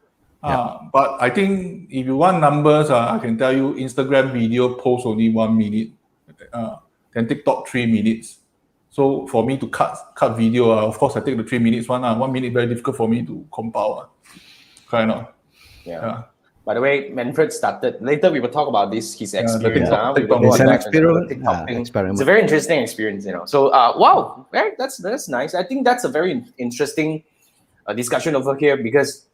But I think if you want numbers, I can tell you Instagram video post only 1 minute, then TikTok 3 minutes. So for me to cut video, of course I take the 3 minutes one. 1 minute very difficult for me to compile. Kind of. Yeah. By the way, Manfred started. Later we will talk about his experience. It's an experiment. It's a very interesting experience, So wow, that's nice. I think that's a very interesting discussion over here, because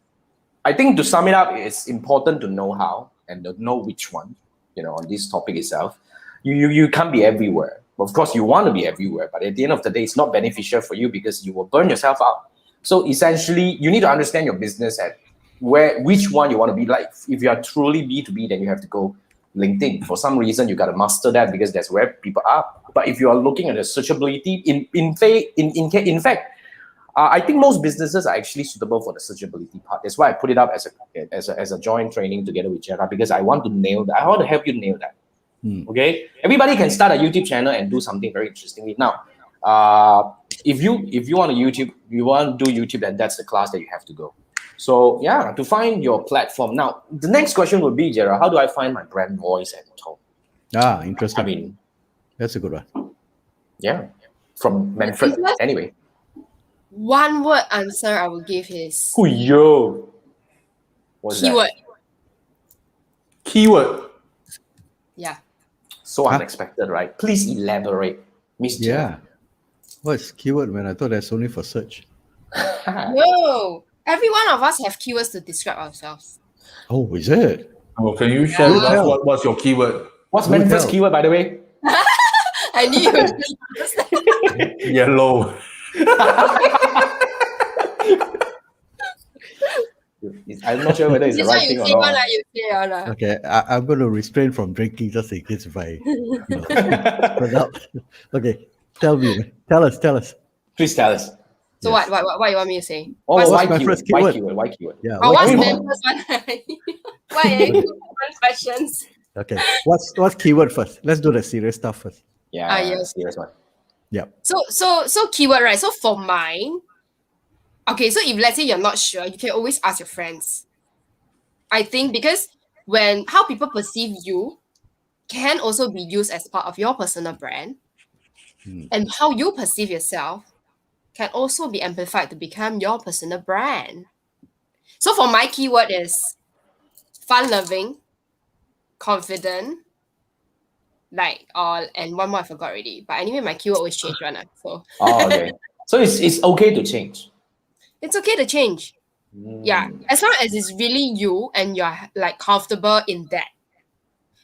I think to sum it up, it's important to know how and to know which one, on this topic itself. You can't be everywhere. Of course, you want to be everywhere, but at the end of the day, it's not beneficial for you because you will burn yourself out. So essentially, you need to understand your business and which one you want to be. Like, if you are truly B2B, then you have to go LinkedIn. For some reason, you got to master that because that's where people are. But if you are looking at the searchability, in fact, I think most businesses are actually suitable for the searchability part. That's why I put it up as a joint training together with Gerra, because I want to nail that. I want to help you nail that. Okay, everybody can start a YouTube channel and do something very interestingly. Now, if you want to do YouTube, then that's the class that you have to go. So yeah, to find your platform. Now, the next question would be, Gerra, how do I find my brand voice and tone? Interesting. I mean, that's a good one. Yeah, from Manfred. Anyway, one word answer I will give is keyword. Keyword. Yeah. So unexpected, right? Please elaborate, Miss Gerra. What's keyword, man? I thought that's only for search. No. Every one of us have keywords to describe ourselves. Oh, is it? Oh, can you share with us what's your keyword? What's Manfred's keyword, by the way? I knew you would. Yellow. I'm not sure whether it's the right thing or not. Okay, I'm going to refrain from drinking just in case if I. Okay, tell us. Please tell us. So what you want me to say? What's my first keyword? Why keyword? Yeah. What's the first one? Why questions? Okay. What's keyword first? Let's do the serious stuff first. Yes. Serious one. Yeah. So keyword, right? So for mine, okay, so if let's say you're not sure, you can always ask your friends. I think because when how people perceive you can also be used as part of your personal brand. And how you perceive yourself can also be amplified to become your personal brand. So for my keyword is fun-loving, confident, and one more I forgot already. But anyway, my keyword always change one. So okay. So it's okay to change. It's okay to change. Yeah, as long as it's really you and you're like comfortable in that.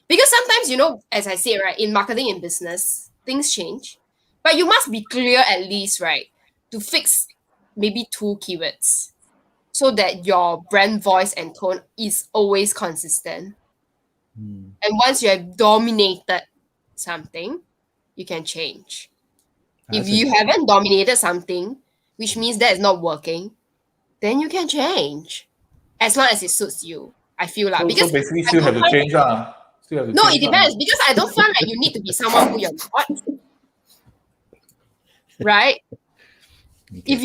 Because sometimes, you know, as I say, right, in marketing and business, things change. But you must be clear at least, right, to fix maybe 2 keywords so that your brand voice and tone is always consistent. And once you have dominated something, you can change. If you haven't dominated something, which means that is not working, then you can change. As long as it suits you, I feel like. So basically still have to change. No, it depends, because I don't find like you need to be someone who you're not. Right? If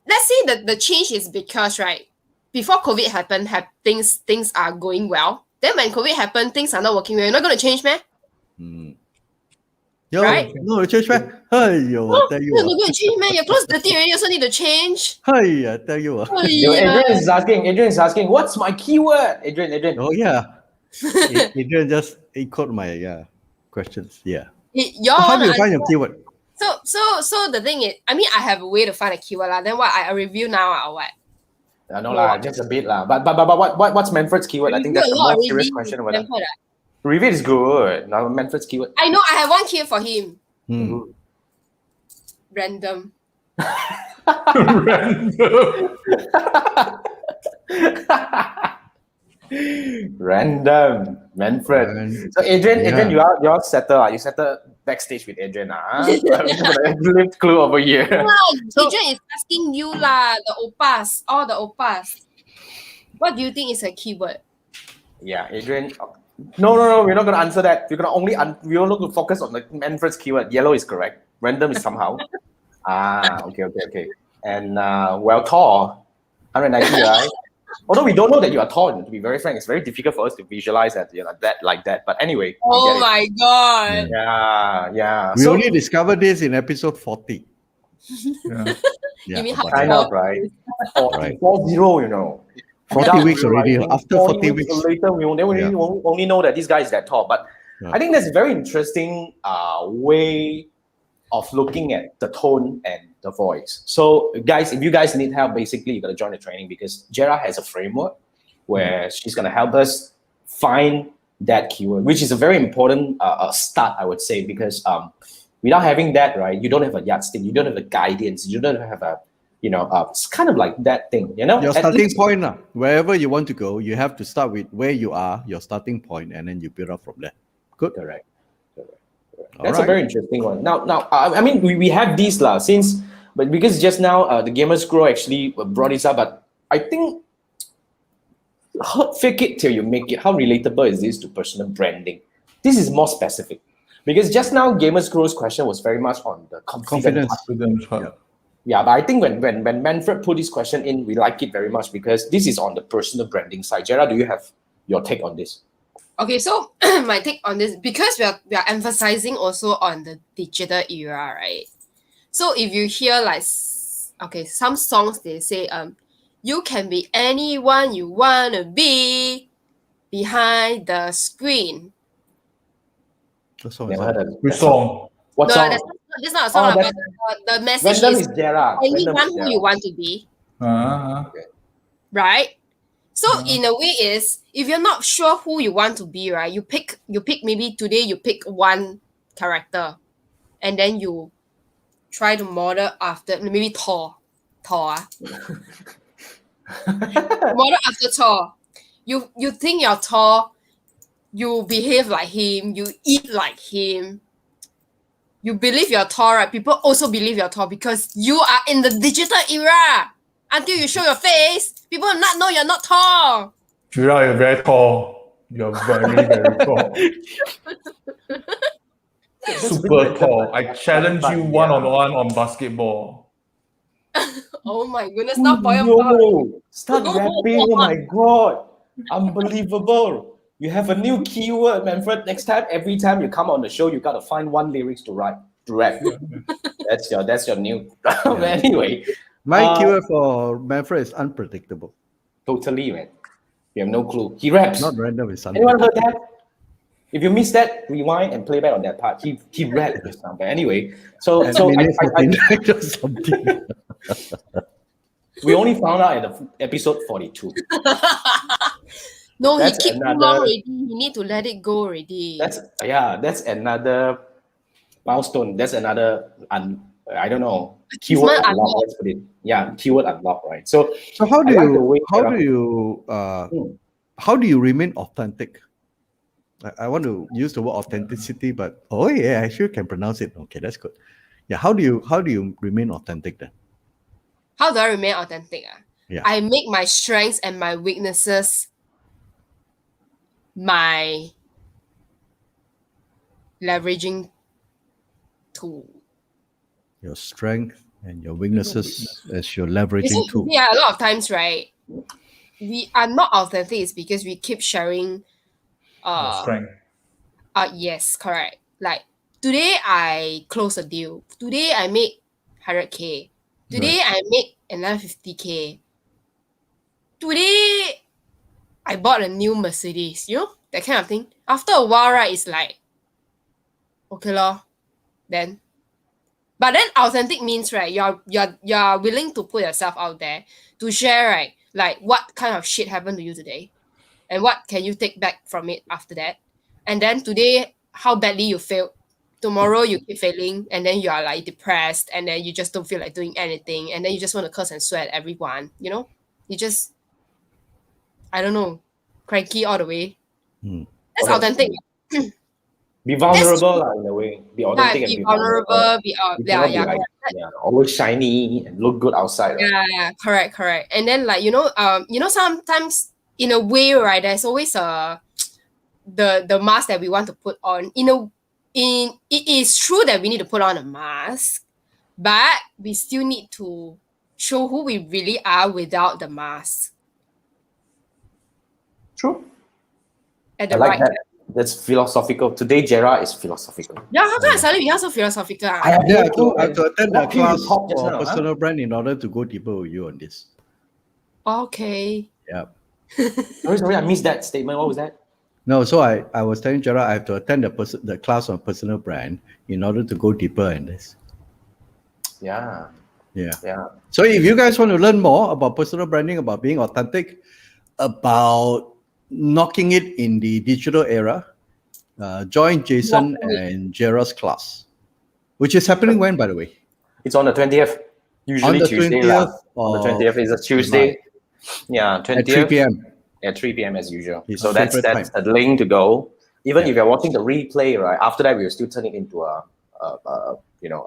let's say that the change is because, right, before COVID happened, things are going well. Then when COVID happened, things are not working well. You're not going to change, man. Right? No, change, man. Hey, yo, I tell you. You're not going to change, man. Your clothes dirty already, you also need to change. Hey, I tell you. Adrian is asking, what's my keyword? Adrian. Oh, yeah. Adrian just echoed my questions. Yeah. How do you find your keyword? So the thing is, I mean, I have a way to find a keyword. Then what, I review now or what? No, just a bit. But what's Manfred's keyword? I think that's a more serious question. Review is good. Now Manfred's keyword. I know, I have one keyword for him. Random. Random. Manfred. So Adrian, you are settled. You settled backstage with Adrian. Live clue over here. Adrian is asking you all the opas. What do you think is a keyword? Yeah, Adrian. No, we're not going to answer that. We're going to we're going to focus on the Manfred's keyword. Yellow is correct. Random is somehow. Okay. And tall, 190, right? Although we don't know that you are tall, to be very frank, it's very difficult for us to visualize that, that like that. But anyway. Oh my God. Yeah. We only discovered this in episode 40. You mean kind of, right? 40, you know. 40 weeks already. After 40 weeks. Later, we only know that this guy is that tall. But I think that's a very interesting way of looking at the tone and the voice. So guys, if you guys need help, basically you got to join the training, because Gerra has a framework where she's going to help us find that keyword, which is a very important start, I would say, because without having that, right, you don't have a yardstick, you don't have a guidance, you don't have a, it's kind of like that thing, Your starting point, wherever you want to go, you have to start with where you are, your starting point, and then you build up from there. Good. Correct. That's a very interesting one. Now, I mean, we have these but because just now the Gamers Grow actually brought this up, but I think fake it till you make it. How relatable is this to personal branding? This is more specific, because just now Gamers Grow's question was very much on the confidence. Yeah, but I think when Manfred put this question in, we like it very much because this is on the personal branding side. Gerra, do you have your take on this? Okay, so my take on this, because we are emphasizing also on the digital era, right? So if you hear some songs, they say you can be anyone you wanna be behind the screen. Which song? What song? This is not a song, but the message is Gerra. Anyone who you want to be. Okay. Right? So in a way is, if you're not sure who you want to be, right, you pick maybe today you pick one character and then you try to model after maybe Thor. Model after Thor. You think you're Thor, you behave like him, you eat like him. You believe you're Thor, right? People also believe you're Thor because you are in the digital era. Until you show your face, people will not know you're not tall. Gerra, you're very tall. You're very, very tall. Super tall. I challenge you one-on-one on basketball. Oh my goodness, stop boy. Start rapping, oh my God. Unbelievable. You have a new keyword, Manfred. Next time, every time you come on the show, you gotta find one lyrics to rap. That's your new. Anyway, My keyword for Manfred is unpredictable. totally, man. You have no clue. He raps. Not random, it's Anyone heard unpredictable. that? If you missed that, rewind and play back on that part. He rapped just now. But anyway, so And so minute I 49 or something. we only found out at the episode 42. No, he That's keep too long another- already. He need to let it go already. That's another milestone. That's another I don't know. Keyword Achievement unlock. unlock. Let's put it. Yeah, keyword unlock, right? So So how do I like the way you how do you remain authentic? I want to use the word authenticity, but I sure can pronounce it. Okay, that's good. Yeah, how do you remain authentic then? How do I remain authentic? Yeah. I make my strengths and my weaknesses my leveraging tool. Your strength and your weaknesses as your leveraging tool. Yeah, a lot of times, right? We are not authentic is because we keep sharing Strength. yes, correct. Like today I close a deal. Today I make 100K. Today I make another 50K. Today I bought a new Mercedes, that kind of thing. After a while, right, it's like, okay lor, then. But then authentic means, right, you're willing to put yourself out there to share, right, like what kind of shit happened to you today and what can you take back from it after that. And then today, how badly you failed. Tomorrow you keep failing and then you are like depressed and then you just don't feel like doing anything and then you just want to curse and swear at everyone, You just, I don't know, cranky all the way. That's authentic. be vulnerable in a way. Be authentic and Be be vulnerable. You cannot be like, always shiny and look good outside. Right? Yeah, correct. And then like sometimes in a way, right, there's always the mask that we want to put on. It is true that we need to put on a mask, but we still need to show who we really are without the mask. True. At the I like right that. time. That's philosophical. Today, Gerra is philosophical. Yeah, how come I suddenly become so philosophical? I have Yeah, no clue, I have to attend What a can you class talk just for now, huh? personal brand in order to go deeper with you on this. Okay. Yeah. Sorry, I missed that statement. What was that? No, so I was telling Gerra I have to attend the class on personal brand in order to go deeper in this. Yeah. So if you guys want to learn more about personal branding, about being authentic, about knocking it in the digital era, join Jason and Gerra's class, which is happening when, by the way? It's on the 20th. Usually On the Tuesday. 20th On the 20th is a Tuesday. Yeah, 20th. At 3 p.m. At 3 p.m. as usual. His So that's favorite a link to go. Even if you're watching the replay, right? After that, we'll still turn it into a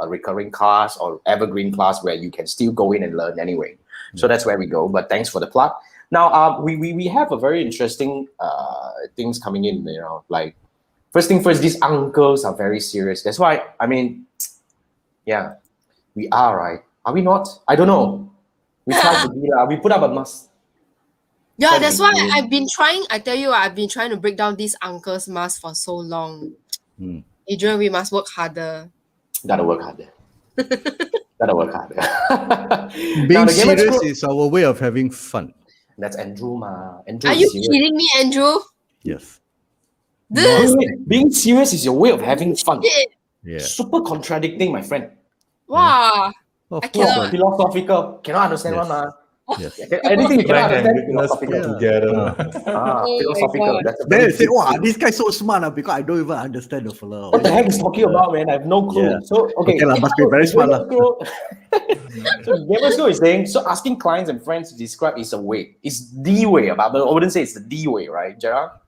recurring class or evergreen class where you can still go in and learn anyway. So that's where we go. But thanks for the plug. Now, we have a very interesting things coming in. Like first thing first, these uncles are very serious. That's why we are, right? Are we not? I don't know. We try to be. We put up a mask. Yeah, that's why I've been trying. I tell you, I've been trying to break down this uncle's mask for so long. Adrian, we must work harder. Gotta work harder. Being serious is our way of having fun. That's Andrew, ma. Andrew Are you kidding me, Andrew? Yes. Being serious is your way of having fun. Yeah. Super contradicting, my friend. Wow. Of I course. cannot. Philosophical. Cannot understand Yes. one, ma. Yes. Anything you cannot Strength and understand, weakness put philosophical. together. Philosophical. God. That's a Then very they say, deep wow, thing. this guy's so smart because I don't even understand the fellow. What the heck is talking about, man? I have no clue. Yeah. So, okay. Okay, must be very smart. So, Gerras is saying, so asking clients and friends to describe is a way. It's the way, but I wouldn't say it's the way, right, Gerra?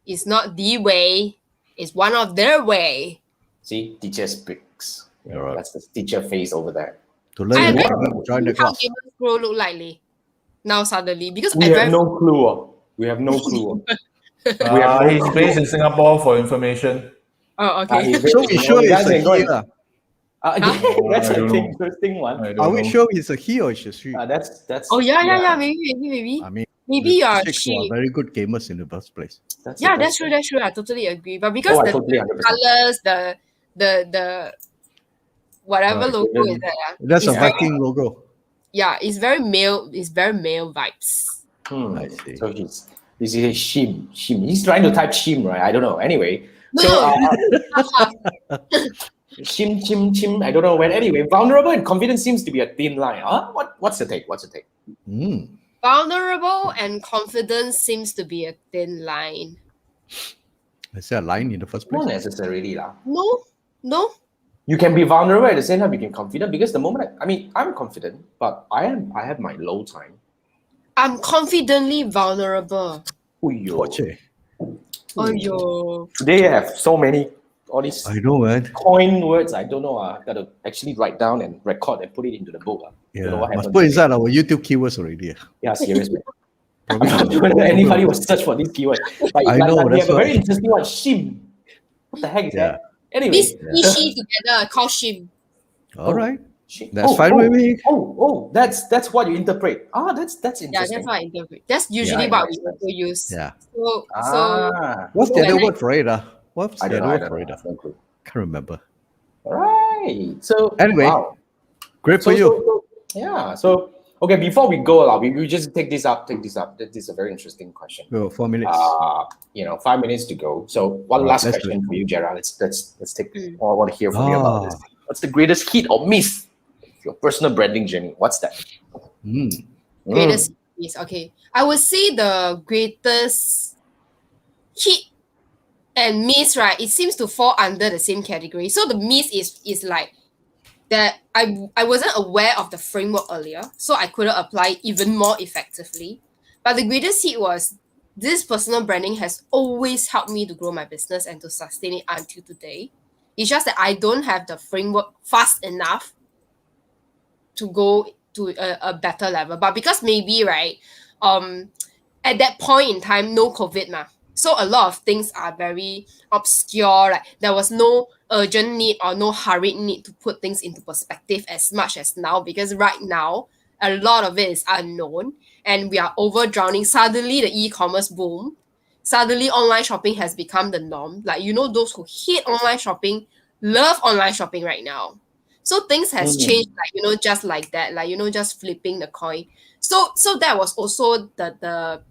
It's not the way. It's one of their way. See, teacher speaks. Alright. That's the teacher face over there. To learn I more, join the How class. Gamers Grow look like Lee? Now suddenly, because We have no clue. We have no clue. He's based in Singapore for information. Oh, okay. So we sure it's a he lah. That's I an don't know. interesting one. I don't Are we know. sure he's a he or is a she? That's Oh yeah. Maybe. I mean, maybe The you are chicks who are cheap. very good gamers in the first place. That's Yeah, it, that's true. That's true. I totally agree. But because I the totally 100%. colors, the whatever Right. logo is that, That's a it's very, Viking logo. yeah, it's very male. It's very male vibes. I see. So he's Shim. He's trying to type Shim, right? I don't know. Anyway, No, so no. Shim. I don't know when. Anyway, vulnerable and confident seems to be a thin line. Huh? What's the take? What's the take? Vulnerable and confident seems to be a thin line. Is there a line in the first place? Not necessarily lah. No. You can be vulnerable at the same time. You can confident because the moment I'm confident, but I have my low time. I'm confidently vulnerable. Uyo. Poche. Yo. Today I have so many all these I know, man. coin words. I don't know. I gotta actually write down and record and put it into the book. Don't know Yeah, what must happened put today. inside our YouTube keywords already. Yeah, seriously. I'm not sure whether anybody will search for these keywords. Like, I know, we that's have a why. very interesting one, Shim. What the heck is Yeah. that? Anyway. This he together call Shim. All right. Shim. That's fine with me. That's what you interpret. That's interesting. Yeah, that's what I interpret. That's usually Yeah, what nice, we also use. Yeah. So What's the when other I- word for it? What's I the don't know. other I word don't for know. it? No clue. Can't remember. All right. So Anyway, wow. Great for you. Yeah. So okay, before we go, we just take this up. This is a very interesting question. Go 4 minutes. 5 minutes to go. So one Right, last let's question for you, Gerra. Let's take. Mm. I want to hear from you about this. What's the greatest hit or miss of your personal branding journey? What's that? greatest is okay. I would say the greatest hit and miss, right? It seems to fall under the same category. So the miss is like that I wasn't aware of the framework earlier, so I couldn't apply it even more effectively. But the greatest hit was this personal branding has always helped me to grow my business and to sustain it until today. It's just that I don't have the framework fast enough to go to a better level. But because maybe, right, at that point in time, no COVID ma. So a lot of things are very obscure. Like there was no urgent need or no hurried need to put things into perspective as much as now, because right now a lot of it is unknown and we are over drowning. Suddenly the e-commerce boom. Suddenly online shopping has become the norm. Like those who hate online shopping love online shopping right now. So things has changed, like just like that, like just flipping the coin. So that was also the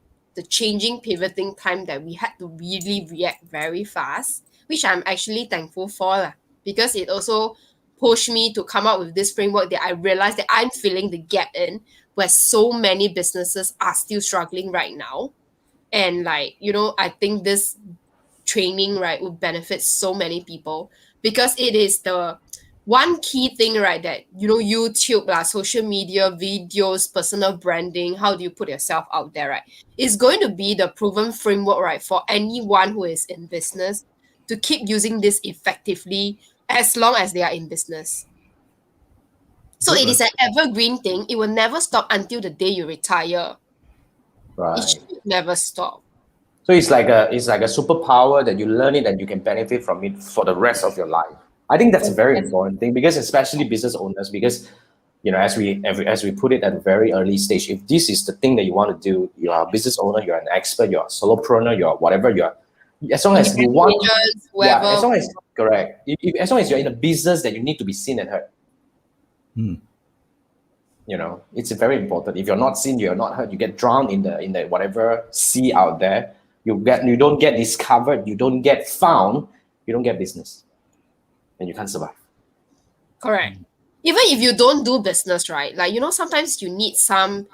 changing pivoting time that we had to really react very fast, which I'm actually thankful for lah, because it also pushed me to come up with this framework that I realized that I'm filling the gap in where so many businesses are still struggling right now. And like, I think this training, right, would benefit so many people because it is the one key thing, right, that YouTube, social media, videos, personal branding, how do you put yourself out there, right, is going to be the proven framework, right, for anyone who is in business to keep using this effectively as long as they are in business. So it is an evergreen thing. It will never stop until the day you retire. Right. It should never stop. So it's like a superpower that you learn it and you can benefit from it for the rest of your life. I think that's a very important thing because especially business owners, because as we put it at a very early stage, if this is the thing that you want to do, you are a business owner, you're an expert, you're a solopreneur, you're whatever you are, as long as you want, Agents, yeah, whoever. as long as correct, as long as you're in a business that you need to be seen and heard. It's very important. If you're not seen, you're not heard, you get drowned in the whatever sea out there. You don't get discovered, you don't get found, you don't get business, and you can't survive. Correct. Even if you don't do business, right? Like, sometimes you need some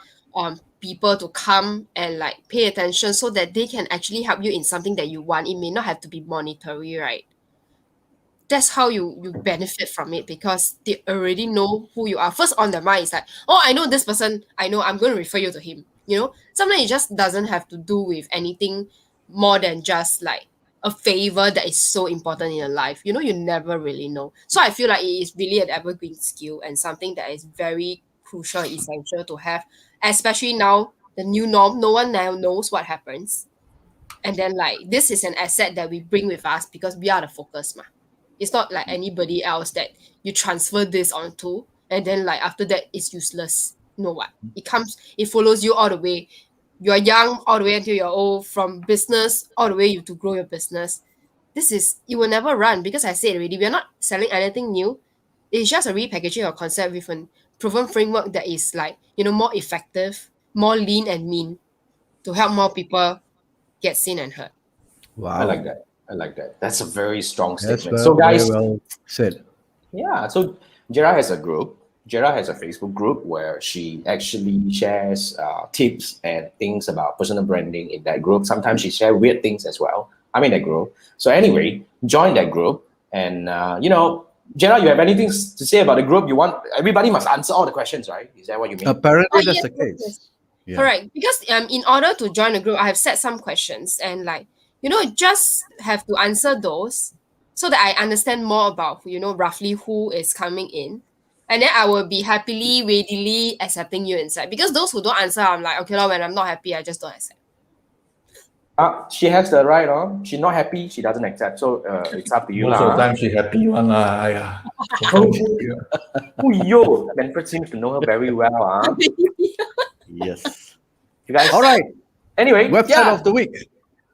people to come and like pay attention so that they can actually help you in something that you want. It may not have to be monetary, right? That's how you benefit from it because they already know who you are. First on their mind is like, oh, I know this person. I know I'm going to refer you to him. Sometimes it just doesn't have to do with anything more than just like a favor that is so important in your life. You never really know. So I feel like it is really an evergreen skill and something that is very crucial, essential to have, especially now, the new norm. No one now knows what happens. And then like, this is an asset that we bring with us because we are the focus, ma. It's not like anybody else that you transfer this onto and then like after that it's useless. No, what? It follows you all the way you're young all the way until you're old, from business all the way you to grow your business. You will never run, because I said already, we're not selling anything new. It's just a repackaging of concept with a proven framework that is like, more effective, more lean and mean to help more people get seen and heard. Wow. I like that. I like that. That's a very strong That's statement. So guys, very well said. yeah, so Gerra has a group. Gerra has a Facebook group where she actually shares tips and things about personal branding in that group. Sometimes she shares weird things as well. I'm in that group. So anyway, join that group. And, Gerra, you have anything to say about the group? Everybody must answer all the questions, right? Is that what you mean? Apparently, that's yes, the case. yes. Yeah. Correct. Because in order to join the group, I have set some questions, and just have to answer those so that I understand more about, roughly who is coming in. And then I will be happily, readily accepting you inside. Because those who don't answer, I'm like, okay, when I'm not happy, I just don't accept. She has the right, she's not happy, she doesn't accept. So it's up to you. Most of the time she happy one. Yeah. Oh, yo, Manfred seems to know her very well. Yes. You guys. All right. Anyway, Website of the week.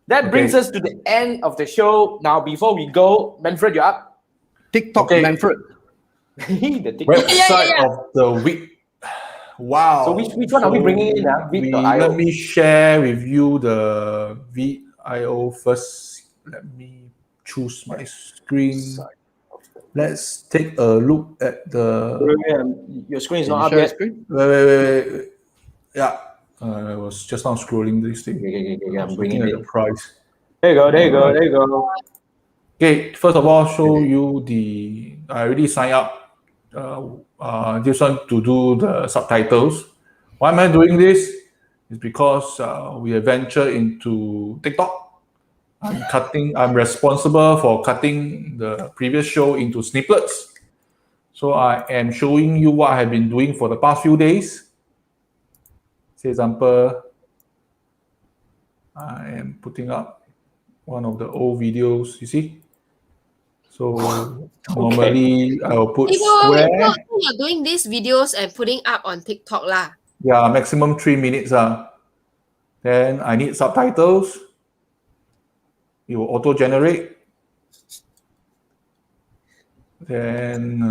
That brings us to the end of the show. Now, before we go, Manfred, you're up. TikTok Manfred. The TikTok. Website of the week. Wow. So which one are we bringing in? Let me share with you the VIO first. Let me choose my screen. Let's take a look at the... Your screen is not up yet. Wait. Yeah. I was just now scrolling this thing. Okay, I'm bringing bringing the price. There you go. Okay, first of all, show you I already signed up this one to do the subtitles. Why am I doing this? It's because we have ventured into TikTok. I'm responsible for cutting the previous show into snippets. So I am showing you what I have been doing for the past few days. For example, I am putting up one of the old videos, you see? So normally I will put square. You're doing these videos and putting up on TikTok lah. Yeah, maximum 3 minutes. Then I need subtitles. It will auto-generate. Then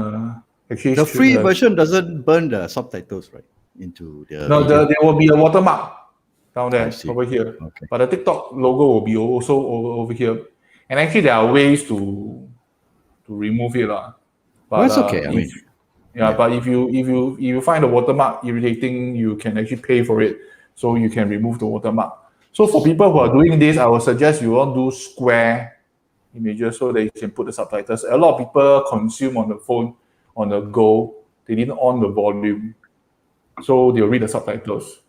actually the free version doesn't burn the subtitles, right? Into the there will be a watermark down there over here. Okay. But the TikTok logo will be also over here. And actually there are ways to remove it. But that's okay. But if you find the watermark irritating, you can actually pay for it, so you can remove the watermark. So for people who are doing this, I would suggest you all do square images so that you can put the subtitles. A lot of people consume on the phone on the go. They didn't on the volume, so they'll read the subtitles.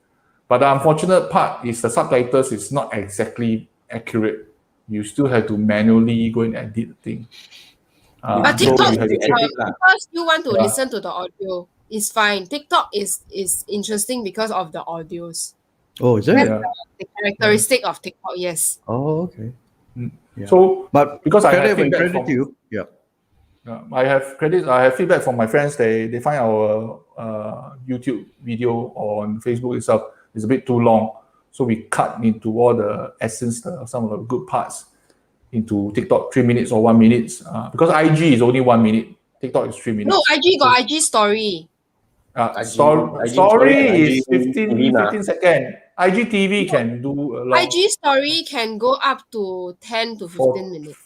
But the unfortunate part is the subtitles is not exactly accurate. You still have to manually go and edit the thing. But TikTok, because you want to listen to the audio, it's fine. TikTok is interesting because of the audios. Oh, is it? That's the characteristic of TikTok, yes. Oh, okay. Yeah. So, but because I have credit feedback to you, I have feedback from my friends. They find our YouTube video on Facebook itself is a bit too long, so we cut into all the essence, some of the good parts, into TikTok 3 minutes or 1 minute. Because IG is only 1 minute, TikTok is 3 minutes. No, IG got IG story. Story is 15 seconds. IGTV can do a lot. IG story can go up to 10 to 15 minutes.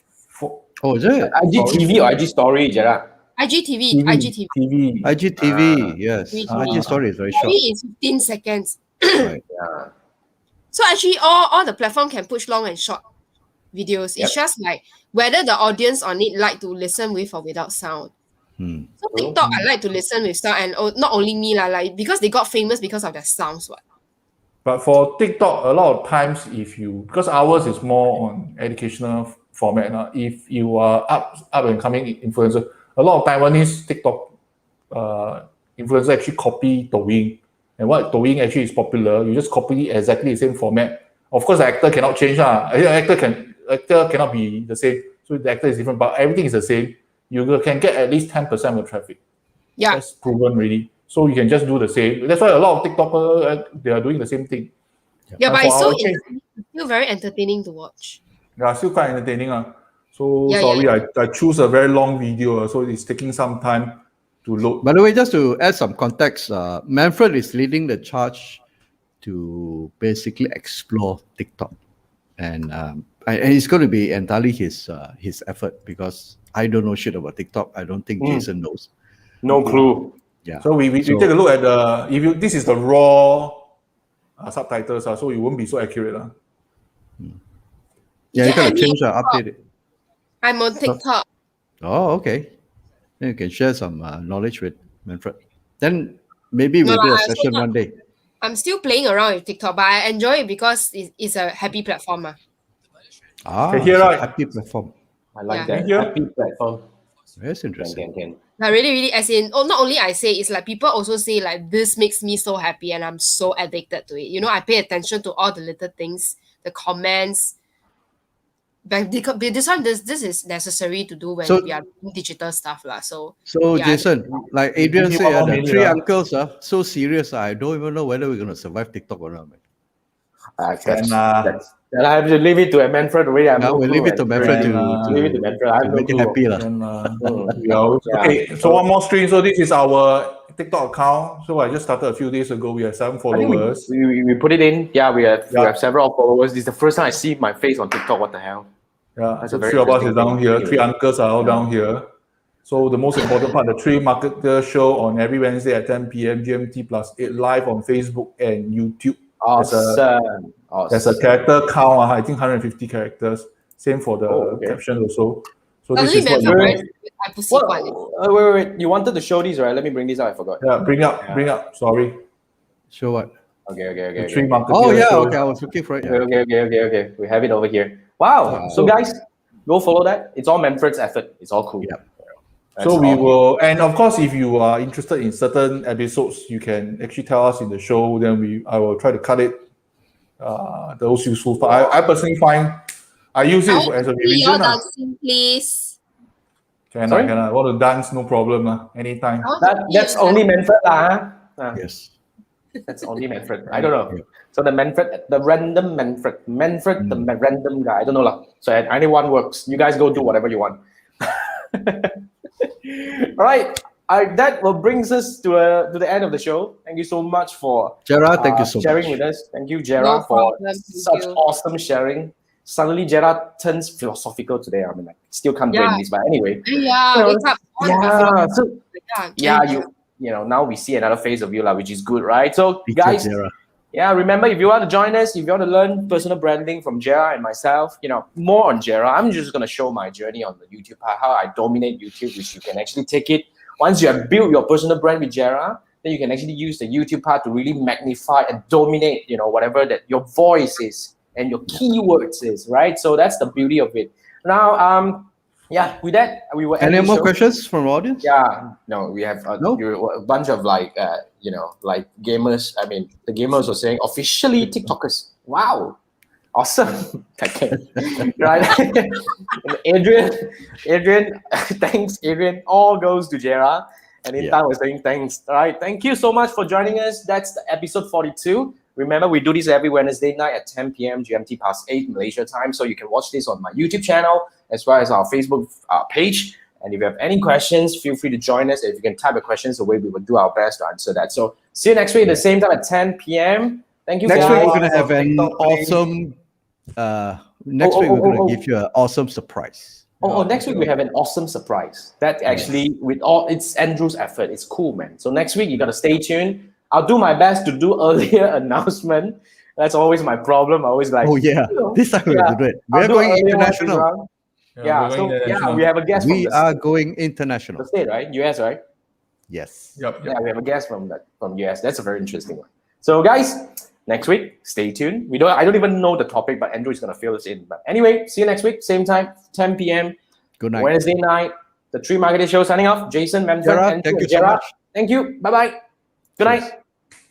Oh, is it? IGTV or IG story, Gerra? IGTV. IGTV, yes. IG story is very short. Story is 15 seconds. Right. Yeah. So actually, all the platform can push long and short videos. It's just like whether the audience on it like to listen with or without sound. So TikTok, I like to listen with sound, and not only me like because they got famous because of their sounds. But for TikTok, a lot of times, because ours is more on educational format. If you are up and coming influencer, a lot of Taiwanese TikTok influencers actually copy Douyin, and what Douyin actually is popular, you just copy exactly the same format. Of course, the actor cannot change. Actor cannot be the same, so the actor is different, but everything is the same. You can get at least 10% of the traffic. Yeah, that's proven really. So you can just do the same. That's why a lot of TikTokers they are doing the same thing. Yeah, but for it's so our case, still very entertaining to watch. yeah, still quite entertaining. So Yeah, sorry, yeah. I choose a very long video, so it's taking some time to load. By the way, just to add some context, Manfred is leading the charge to basically explore TikTok, and it's going to be entirely his effort because I don't know shit about TikTok. I don't think Jason knows. No clue. Yeah. So we take a look at the this is the raw subtitles, so it won't be so accurate. Yeah, you got to Yeah, change update it. I'm on TikTok. Oh, okay. Then you can share some knowledge with Manfred. Then maybe No, we'll do a I also session not- one day. I'm still playing around with TikTok, but I enjoy it because it's a happy platform. Can hear it's a right? happy platform. I like Yeah. that. Thank you. Happy platform. That's interesting. Can. Like really, as in, not only I say, it's like people also say like this makes me so happy and I'm so addicted to it. You know, I pay attention to all the little things, the comments. But this is necessary to do when So- we are doing digital stuff lah. So So, yeah. Jason, like Adrian Give me said, one more the minute, three ah. uncles are so serious. I don't even know whether we're going to survive TikTok or not, man. Then I have to leave it to Manfred already. I have Now no we'll clue, leave it to man. Manfred Leave it to Manfred. I have no make it clue. happy. lah. And Yeah. okay, so one more screen. So this is our TikTok account. So I just started a few days ago. We have 7 I think followers. we put it in. Yeah, we have Yeah. several followers. This is the first time I see my face on TikTok. What the hell? Yeah, That's so a very 3 of us is interesting down thing. here. 3 uncles are all down here. So the most important part, the 3 Marketeers show on every Wednesday at 10 p.m. GMT plus 8 live on Facebook and YouTube. Awesome. There's a character count. I think 150 characters. Same for the caption also. So this Suddenly is what you Manfred want. I put one. Wait. You wanted to show these, right? Let me bring these out. I forgot. Yeah, bring up. Sorry. Show what? Okay. The 3 Marketeers. Oh, yeah. show. Okay. I was looking for it. Yeah. Okay. We have it over here. Wow. So guys, go follow that. It's all Manfred's effort. It's all cool. Yeah. So we will, and of course, if you are interested in certain episodes, you can actually tell us in the show. Then I will try to cut it. Those useful. I personally find I use it as a See your revision. dancing, please. Can Sorry? I want to dance? No problem. Anytime. That's only Manfred lah. Yes. That's only Manfred. I don't know. So the random Manfred, the random guy. I don't know lah. So anyone works. You guys go do whatever you want. All right. That will brings us to the end of the show. Thank you so much for Gerra, thank you so sharing much. with us. Thank you, Gerra, No for problem, thank such you. awesome sharing. Suddenly, Gerra turns philosophical today. I mean, I still can't bring this, but anyway. Yeah, wake up. You know, now we see another phase of you, which is good, right? So, Teacher guys, Gerra. yeah, remember, if you want to join us, if you want to learn personal branding from Gerra and myself, more on Gerra, I'm just going to show my journey on the YouTube, how I dominate YouTube, which you can actually take it. Once you have built your personal brand with Gerra, then you can actually use the YouTube part to really magnify and dominate, whatever that your voice is and your keywords is, right? So that's the beauty of it. Now, with that, we will end Any the more show. questions from our audience? Yeah, no, we have a bunch of like gamers. I mean, the gamers are saying officially TikTokers. Wow, awesome. Okay, right? Adrian, thanks, Adrian. All goes to Gerra. And Intan was saying thanks. All right, thank you so much for joining us. That's the episode 42. Remember, we do this every Wednesday night at 10 p.m. GMT past 8 Malaysia time. So you can watch this on my YouTube channel as well as our Facebook page. And if you have any questions, feel free to join us. If you can type your questions away, we will do our best to answer that. So see you next week at the same time at 10 p.m. Thank you. Next guys. week we're gonna have an awesome. Next week we're gonna give you an awesome surprise. Next week we have an awesome surprise. That actually, it's Andrew's effort. It's cool, man. So next week you gotta stay tuned. I'll do my best to do earlier announcement. That's always my problem. I always like. Oh yeah, this time we're gonna do it. We're going international. We have a guest. We are going international. The state, right? US, right? Yes. Yeah, we have a guest from US. That's a very interesting one. So guys, next week, stay tuned. I don't even know the topic, but Andrew is gonna fill us in. But anyway, see you next week, same time, 10 p.m. Good night. Wednesday night. The 3 Marketing Show signing off. Jason, Manfred, Gerra, and thank you so Gerra. much. Thank you. Bye-bye. Good night.